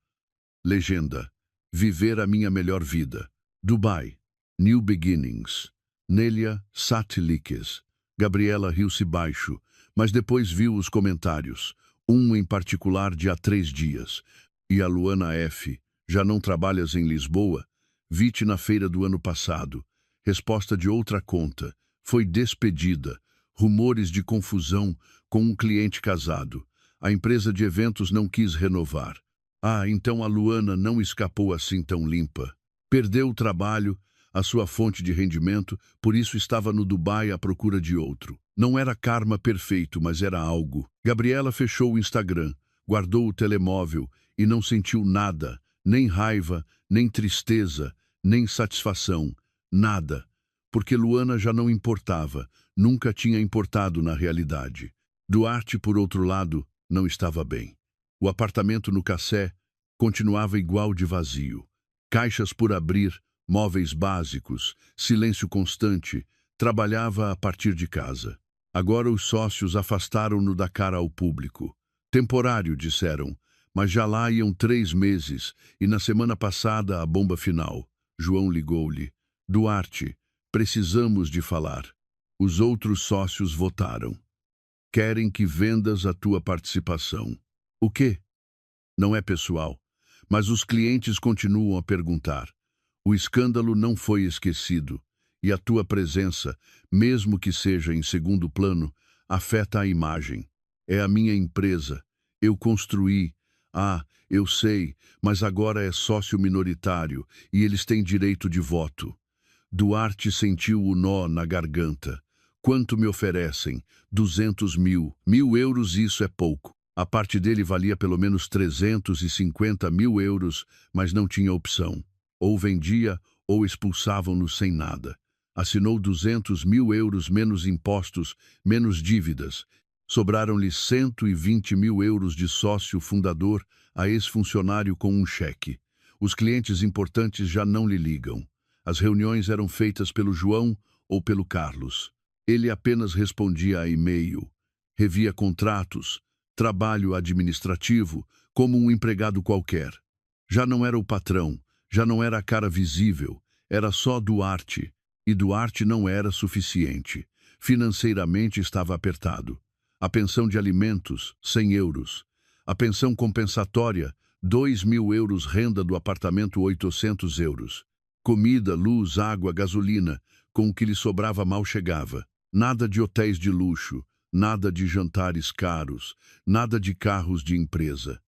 Legenda: Viver a minha melhor vida. Dubai. New Beginnings. Nélia Satilikes. Gabriela riu-se baixo, mas depois viu os comentários. Um em particular de há 3 dias. E a Luana F. Já não trabalhas em Lisboa? Vi-te na feira do ano passado. Resposta de outra conta. Foi despedida. Rumores de confusão com um cliente casado. A empresa de eventos não quis renovar. Ah, então a Luana não escapou assim tão limpa. Perdeu o trabalho, a sua fonte de rendimento, por isso estava no Dubai à procura de outro. Não era karma perfeito, mas era algo. Gabriela fechou o Instagram, guardou o telemóvel e não sentiu nada, nem raiva, nem tristeza, nem satisfação, nada. Porque Luana já não importava, nunca tinha importado na realidade. Duarte, por outro lado, não estava bem. O apartamento no Cassé continuava igual de vazio. Caixas por abrir, móveis básicos, silêncio constante, trabalhava a partir de casa. Agora os sócios afastaram-no da cara ao público. Temporário, disseram, mas já lá iam 3 meses, e na semana passada a bomba final. João ligou-lhe. Duarte, precisamos de falar. Os outros sócios votaram. Querem que vendas a tua participação. O quê? Não é pessoal, mas os clientes continuam a perguntar. O escândalo não foi esquecido, e a tua presença, mesmo que seja em segundo plano, afeta a imagem. É a minha empresa. Eu construí. Ah, eu sei, mas agora é sócio minoritário e eles têm direito de voto. Duarte sentiu o nó na garganta. Quanto me oferecem? 200 mil. 1.000 euros, isso é pouco. A parte dele valia pelo menos 350 mil euros, mas não tinha opção. Ou vendia, ou expulsavam-no sem nada. Assinou 200 mil euros menos impostos, menos dívidas. Sobraram-lhe 120 mil euros de sócio fundador a ex-funcionário com um cheque. Os clientes importantes já não lhe ligam. As reuniões eram feitas pelo João ou pelo Carlos. Ele apenas respondia a e-mail, revia contratos, trabalho administrativo, como um empregado qualquer. Já não era o patrão, já não era a cara visível, era só Duarte. E Duarte não era suficiente. Financeiramente estava apertado. A pensão de alimentos, 100 euros. A pensão compensatória, 2.000 euros, renda do apartamento, 800 euros. Comida, luz, água, gasolina, com o que lhe sobrava mal chegava. Nada de hotéis de luxo, nada de jantares caros, nada de carros de empresa.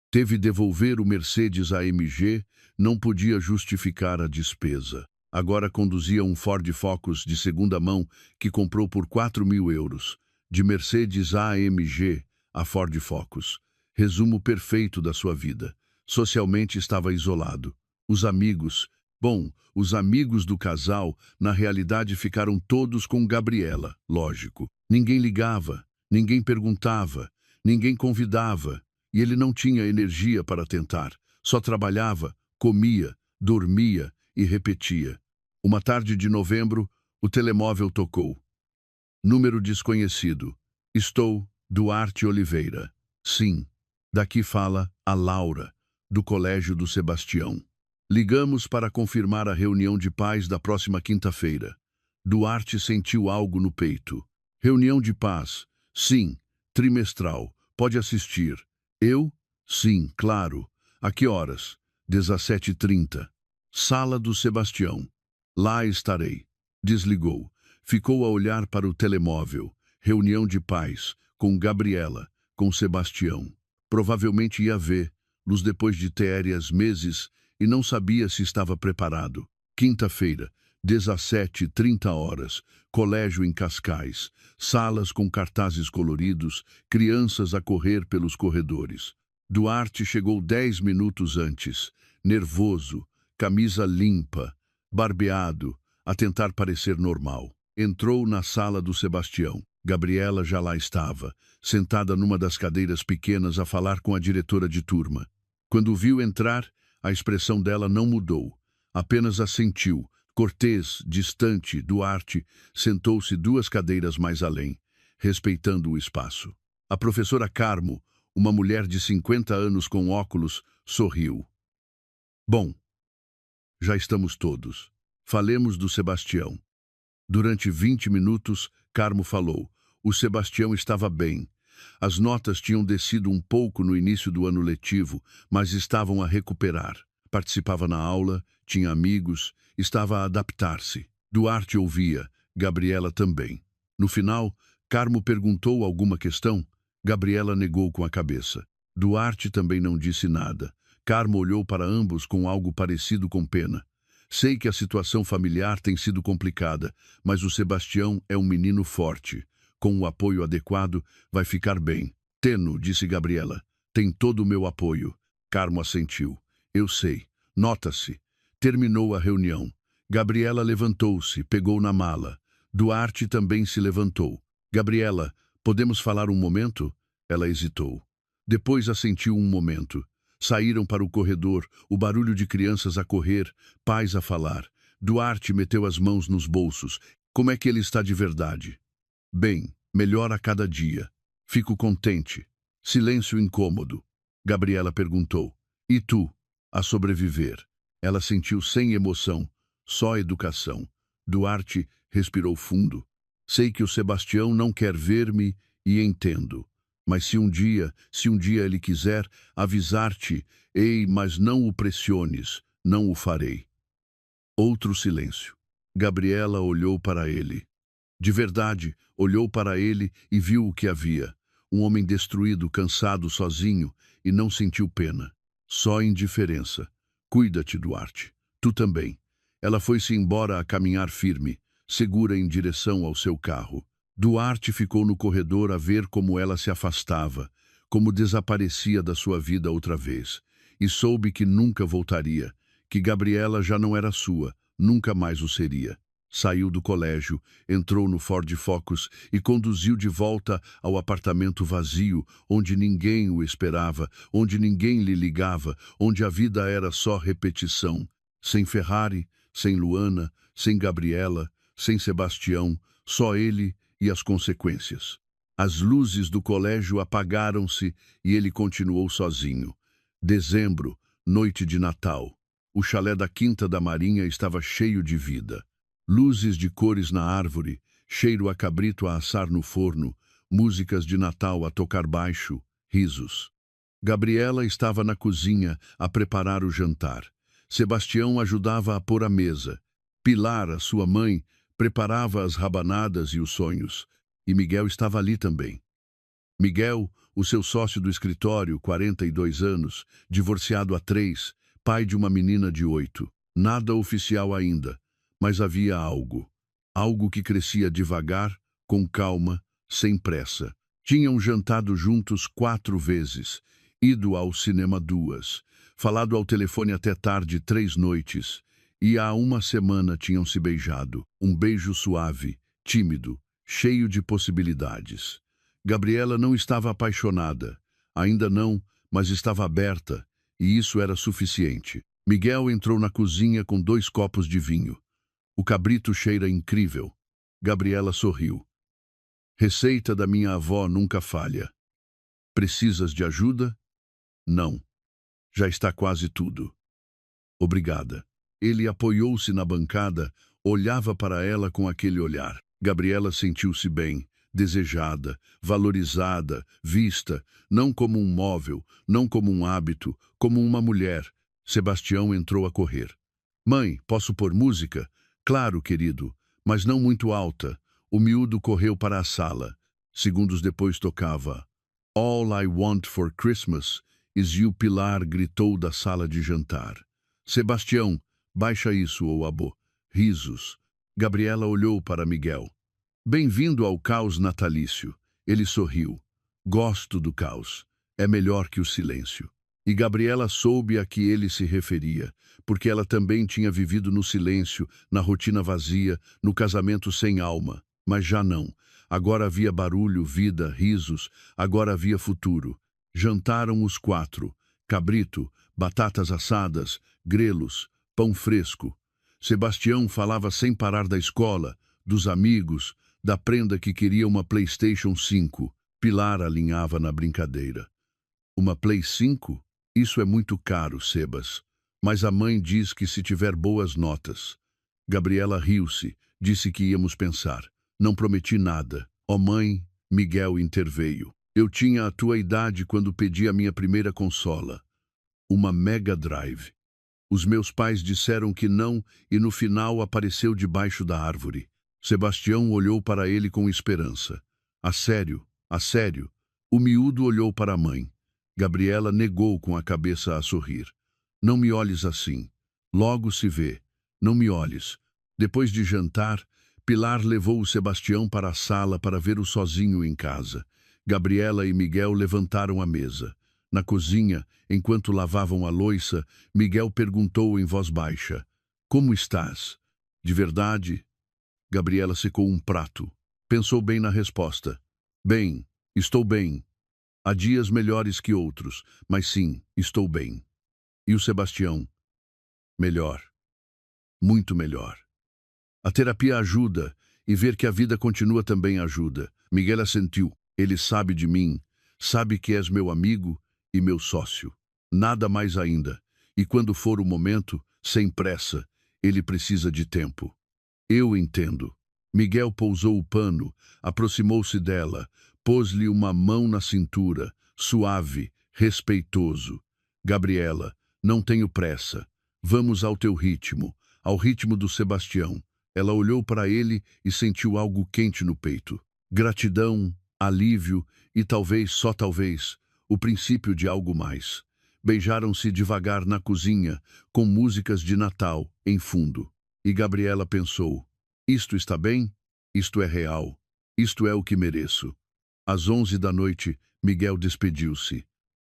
Teve devolver o Mercedes AMG, não podia justificar a despesa. Agora conduzia um Ford Focus de segunda mão que comprou por 4.000 euros. De Mercedes AMG a Ford Focus. Resumo perfeito da sua vida. Socialmente estava isolado. Os amigos... Bom, os amigos do casal, na realidade, ficaram todos com Gabriela, lógico. Ninguém ligava, ninguém perguntava, ninguém convidava. E ele não tinha energia para tentar. Só trabalhava, comia, dormia e repetia. Uma tarde de novembro, o telemóvel tocou. Número desconhecido. Estou, Duarte Oliveira. Sim, daqui fala a Laura, do Colégio do Sebastião. Ligamos para confirmar a reunião de pais da próxima quinta-feira. Duarte sentiu algo no peito. Reunião de paz. Sim, trimestral. Pode assistir. Eu? Sim, claro. A que horas? 17h30. Sala do Sebastião. Lá estarei. Desligou. Ficou a olhar para o telemóvel. Reunião de pais. Com Gabriela. Com Sebastião. Provavelmente ia ver. Luz depois de férias, meses, e não sabia se estava preparado. Quinta-feira, 17h30. Colégio em Cascais. Salas com cartazes coloridos, crianças a correr pelos corredores. Duarte chegou 10 minutos antes, nervoso, camisa limpa, barbeado, a tentar parecer normal. Entrou na sala do Sebastião. Gabriela já lá estava, sentada numa das cadeiras pequenas a falar com a diretora de turma. Quando o viu entrar, a expressão dela não mudou, apenas assentiu. Cortês, distante, Duarte sentou-se 2 cadeiras mais além, respeitando o espaço. A professora Carmo, uma mulher de 50 anos com óculos, sorriu. Bom, já estamos todos. Falemos do Sebastião. Durante 20 minutos, Carmo falou. O Sebastião estava bem. As notas tinham descido um pouco no início do ano letivo, mas estavam a recuperar. Participava na aula, tinha amigos, estava a adaptar-se. Duarte ouvia, Gabriela também. No final, Carmo perguntou alguma questão. Gabriela negou com a cabeça. Duarte também não disse nada. Carmo olhou para ambos com algo parecido com pena. Sei que a situação familiar tem sido complicada, mas o Sebastião é um menino forte. Com o apoio adequado, vai ficar bem. Teno, disse Gabriela. Tem todo o meu apoio. Carmo assentiu. Eu sei. Nota-se. Terminou a reunião. Gabriela levantou-se, pegou na mala. Duarte também se levantou. Gabriela, podemos falar um momento? Ela hesitou. Depois assentiu um momento. Saíram para o corredor, o barulho de crianças a correr, pais a falar. Duarte meteu as mãos nos bolsos. Como é que ele está de verdade? Bem, melhor a cada dia. Fico contente. Silêncio incômodo. Gabriela perguntou. E tu? A sobreviver. Ela sentiu sem emoção, só educação. Duarte respirou fundo. Sei que o Sebastião não quer ver-me e entendo. Mas se um dia ele quiser avisar-te, ei, mas não o pressiones, não o farei. Outro silêncio. Gabriela olhou para ele. De verdade, olhou para ele e viu o que havia. Um homem destruído, cansado, sozinho, e não sentiu pena. Só indiferença. Cuida-te, Duarte. Tu também. Ela foi-se embora a caminhar firme, segura em direção ao seu carro. Duarte ficou no corredor a ver como ela se afastava, como desaparecia da sua vida outra vez. E soube que nunca voltaria, que Gabriela já não era sua, nunca mais o seria. Saiu do colégio, entrou no Ford Focus e conduziu de volta ao apartamento vazio, onde ninguém o esperava, onde ninguém lhe ligava, onde a vida era só repetição. Sem Ferrari, sem Luana, sem Gabriela, sem Sebastião, só ele e as consequências. As luzes do colégio apagaram-se e ele continuou sozinho. Dezembro, noite de Natal. O chalé da Quinta da Marinha estava cheio de vida. Luzes de cores na árvore, cheiro a cabrito a assar no forno, músicas de Natal a tocar baixo, risos. Gabriela estava na cozinha a preparar o jantar. Sebastião ajudava a pôr a mesa. Pilar, a sua mãe, preparava as rabanadas e os sonhos. E Miguel estava ali também. Miguel, o seu sócio do escritório, 42 anos, divorciado há 3, pai de uma menina de 8. Nada oficial ainda. Mas havia algo. Algo que crescia devagar, com calma, sem pressa. Tinham jantado juntos 4 vezes, ido ao cinema 2, falado ao telefone até tarde 3 noites, e há 1 semana tinham se beijado. Um beijo suave, tímido, cheio de possibilidades. Gabriela não estava apaixonada. Ainda não, mas estava aberta, e isso era suficiente. Miguel entrou na cozinha com 2 copos de vinho. O cabrito cheira incrível. Gabriela sorriu. Receita da minha avó nunca falha. Precisas de ajuda? Não. Já está quase tudo. Obrigada. Ele apoiou-se na bancada, olhava para ela com aquele olhar. Gabriela sentiu-se bem, desejada, valorizada, vista, não como um móvel, não como um hábito, como uma mulher. Sebastião entrou a correr. Mãe, posso pôr música? Claro, querido, mas não muito alta. O miúdo correu para a sala. Segundos depois tocava. All I want for Christmas is you, Pilar gritou da sala de jantar. Sebastião, baixa isso, ô abô. Risos. Gabriela olhou para Miguel. Bem-vindo ao caos natalício. Ele sorriu. Gosto do caos. É melhor que o silêncio. E Gabriela soube a que ele se referia, porque ela também tinha vivido no silêncio, na rotina vazia, no casamento sem alma. Mas já não. Agora havia barulho, vida, risos, agora havia futuro. Jantaram os 4. Cabrito, batatas assadas, grelos, pão fresco. Sebastião falava sem parar da escola, dos amigos, da prenda que queria uma PlayStation 5. Pilar alinhava na brincadeira. Uma Play 5? Isso é muito caro, Sebas. Mas a mãe diz que se tiver boas notas. Gabriela riu-se, disse que íamos pensar. Não prometi nada. Ó mãe, Miguel interveio. Eu tinha a tua idade quando pedi a minha primeira consola. Uma Mega Drive. Os meus pais disseram que não e no final apareceu debaixo da árvore. Sebastião olhou para ele com esperança. A sério, a sério. O miúdo olhou para a mãe. Gabriela negou com a cabeça a sorrir. Não me olhes assim. Logo se vê. Não me olhes. Depois de jantar, Pilar levou o Sebastião para a sala para ver-o sozinho em casa. Gabriela e Miguel levantaram a mesa. Na cozinha, enquanto lavavam a louça, Miguel perguntou em voz baixa: "Como estás?" "De verdade?" Gabriela secou um prato. Pensou bem na resposta. "Bem, estou bem. Há dias melhores que outros, mas sim, estou bem." "E o Sebastião?" "Melhor. Muito melhor. A terapia ajuda, e ver que a vida continua também ajuda." Miguel assentiu. "Ele sabe de mim, sabe que és meu amigo e meu sócio. Nada mais ainda. E quando for o momento, sem pressa, ele precisa de tempo." "Eu entendo." Miguel pousou o pano, aproximou-se dela, pôs-lhe uma mão na cintura, suave, respeitoso. "Gabriela, não tenho pressa. Vamos ao teu ritmo, ao ritmo do Sebastião." Ela olhou para ele e sentiu algo quente no peito. Gratidão, alívio e talvez, só talvez, o princípio de algo mais. Beijaram-se devagar na cozinha, com músicas de Natal em fundo. E Gabriela pensou: isto está bem? Isto é real. Isto é o que mereço. Às 11 da noite, Miguel despediu-se.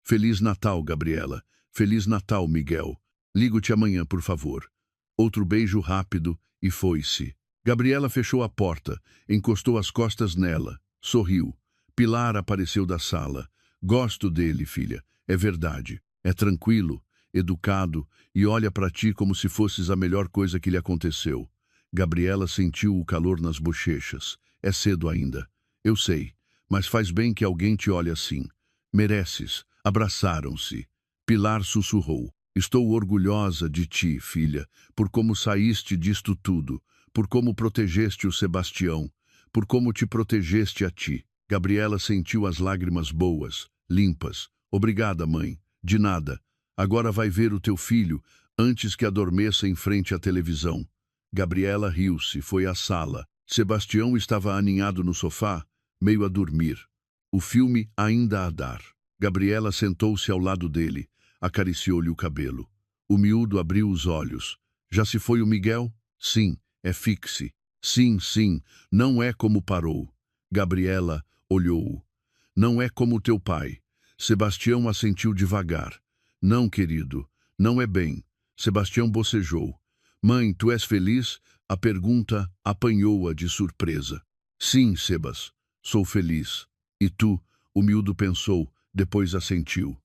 "Feliz Natal, Gabriela. Feliz Natal, Miguel. Ligo-te amanhã, por favor." Outro beijo rápido e foi-se. Gabriela fechou a porta, encostou as costas nela, sorriu. Pilar apareceu da sala. "Gosto dele, filha. É verdade. É tranquilo, educado e olha para ti como se fosses a melhor coisa que lhe aconteceu." Gabriela sentiu o calor nas bochechas. "É cedo ainda. Eu sei, mas faz bem que alguém te olhe assim. Mereces." Abraçaram-se. Pilar sussurrou: "Estou orgulhosa de ti, filha, por como saíste disto tudo, por como protegeste o Sebastião, por como te protegeste a ti." Gabriela sentiu as lágrimas boas, limpas. "Obrigada, mãe. De nada. Agora vai ver o teu filho antes que adormeça em frente à televisão." Gabriela riu-se, foi à sala. Sebastião estava aninhado no sofá, meio a dormir. O filme ainda a dar. Gabriela sentou-se ao lado dele, acariciou-lhe o cabelo. O miúdo abriu os olhos. "Já se foi o Miguel?" "Sim, é fixe." "Sim, sim, não é como parou." Gabriela olhou-o. "Não é como teu pai." Sebastião assentiu devagar. "Não, querido, não é bem." Sebastião bocejou. "Mãe, tu és feliz?" A pergunta apanhou-a de surpresa. "Sim, Sebas, sou feliz." "E tu?" O miúdo pensou, depois assentiu.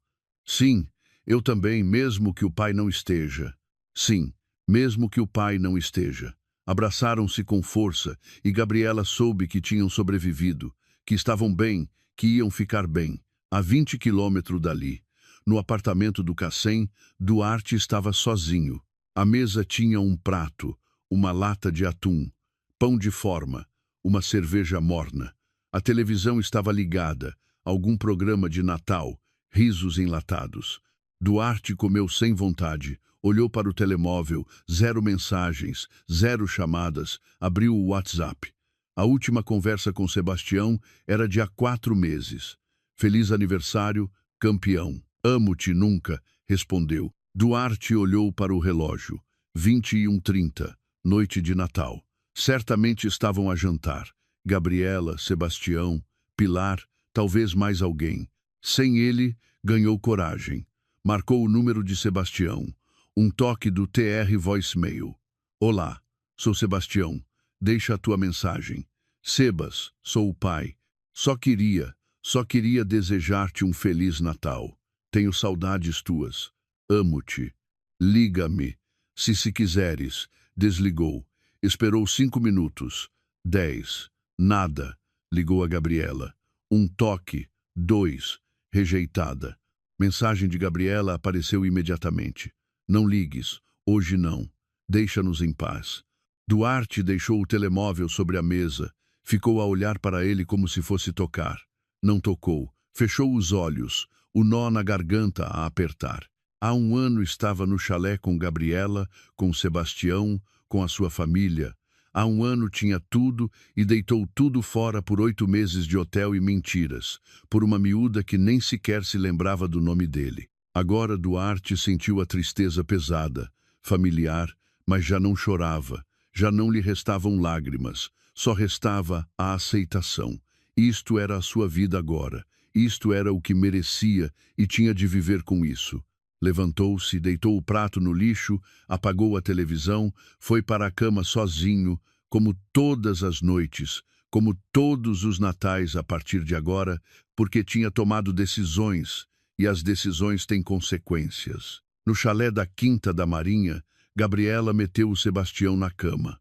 "Sim, eu também, mesmo que o pai não esteja." "Sim, mesmo que o pai não esteja." Abraçaram-se com força e Gabriela soube que tinham sobrevivido, que estavam bem, que iam ficar bem. A 20 quilômetros dali, no apartamento do Cacém, Duarte estava sozinho. A mesa tinha um prato, uma lata de atum, pão de forma, uma cerveja morna. A televisão estava ligada, algum programa de Natal, risos enlatados. Duarte comeu sem vontade, olhou para o telemóvel, 0 mensagens, 0 chamadas, abriu o WhatsApp. A última conversa com Sebastião era de há 4 meses. "Feliz aniversário, campeão. Amo-te nunca", respondeu. Duarte olhou para o relógio. 21h30, noite de Natal. Certamente estavam a jantar. Gabriela, Sebastião, Pilar, talvez mais alguém. Sem ele, ganhou coragem. Marcou o número de Sebastião. Um toque do TR Voicemail. "Olá, sou Sebastião. Deixa a tua mensagem." "Sebas, sou o pai. Só queria desejar-te um Feliz Natal. Tenho saudades tuas. Amo-te. Liga-me, se quiseres." Desligou. Esperou 5 minutos. 10. Nada. Ligou a Gabriela. Um toque. 2. Rejeitada. Mensagem de Gabriela apareceu imediatamente. "Não ligues. Hoje não. Deixa-nos em paz." Duarte deixou o telemóvel sobre a mesa. Ficou a olhar para ele como se fosse tocar. Não tocou. Fechou os olhos, o nó na garganta a apertar. Há 1 ano estava no chalé com Gabriela, com Sebastião, com a sua família. Há 1 ano tinha tudo e deitou tudo fora por 8 meses de hotel e mentiras, por uma miúda que nem sequer se lembrava do nome dele. Agora Duarte sentiu a tristeza pesada, familiar, mas já não chorava, já não lhe restavam lágrimas, Só restava a aceitação. Isto era a sua vida agora. Isto era o que merecia e tinha de viver com isso. Levantou-se, deitou o prato no lixo, apagou a televisão, foi para a cama sozinho, como todas as noites, como todos os natais a partir de agora, porque tinha tomado decisões, e as decisões têm consequências. No chalé da Quinta da Marinha, Gabriela meteu o Sebastião na cama.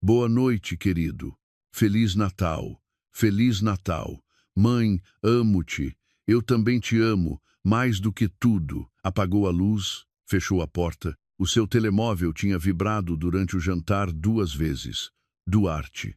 Boa noite, querido. Feliz Natal. Feliz Natal. Mãe, amo-te. Eu também te amo, mais do que tudo. Apagou a luz, fechou a porta. O seu telemóvel tinha vibrado durante o jantar 2 vezes. Duarte.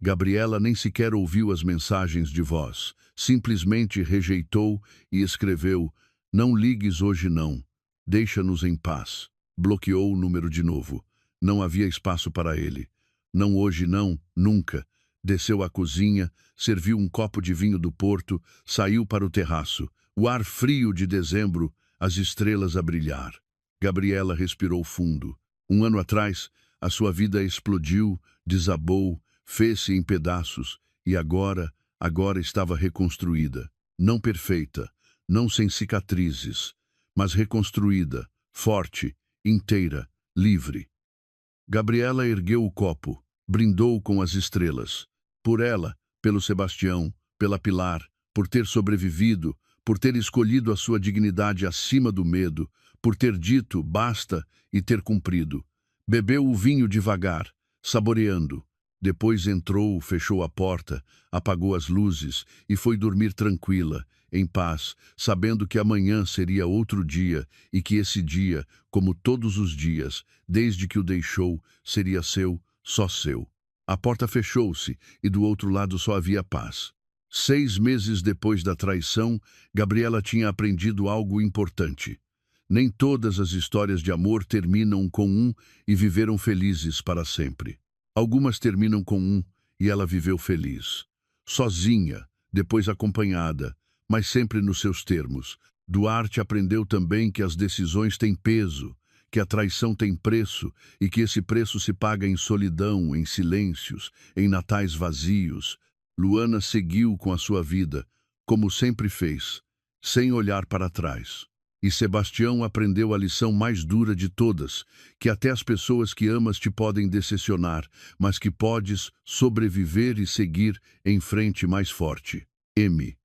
Gabriela nem sequer ouviu as mensagens de voz. Simplesmente rejeitou e escreveu: "Não ligues hoje não. Deixa-nos em paz." Bloqueou o número de novo. Não havia espaço para ele. Não hoje não, nunca. Desceu à cozinha, serviu um copo de vinho do Porto, saiu para o terraço. O ar frio de dezembro, as estrelas a brilhar. Gabriela respirou fundo. 1 ano atrás, a sua vida explodiu, desabou, fez-se em pedaços e agora estava reconstruída. Não perfeita, não sem cicatrizes, mas reconstruída, forte, inteira, livre. Gabriela ergueu o copo, brindou com as estrelas. Por ela, pelo Sebastião, pela Pilar, por ter sobrevivido, por ter escolhido a sua dignidade acima do medo, por ter dito basta e ter cumprido. Bebeu o vinho devagar, saboreando. Depois entrou, fechou a porta, apagou as luzes e foi dormir tranquila, em paz, sabendo que amanhã seria outro dia e que esse dia, como todos os dias, desde que o deixou, seria seu, só seu. A porta fechou-se e do outro lado só havia paz. 6 meses depois da traição, Gabriela tinha aprendido algo importante. Nem todas as histórias de amor terminam com um e viveram felizes para sempre. Algumas terminam com um e ela viveu feliz. Sozinha, depois acompanhada, mas sempre nos seus termos. Duarte aprendeu também que as decisões têm peso, que a traição tem preço e que esse preço se paga em solidão, em silêncios, em natais vazios. Luana seguiu com a sua vida, como sempre fez, sem olhar para trás. E Sebastião aprendeu a lição mais dura de todas, que até as pessoas que amas te podem decepcionar, mas que podes sobreviver e seguir em frente mais forte. M.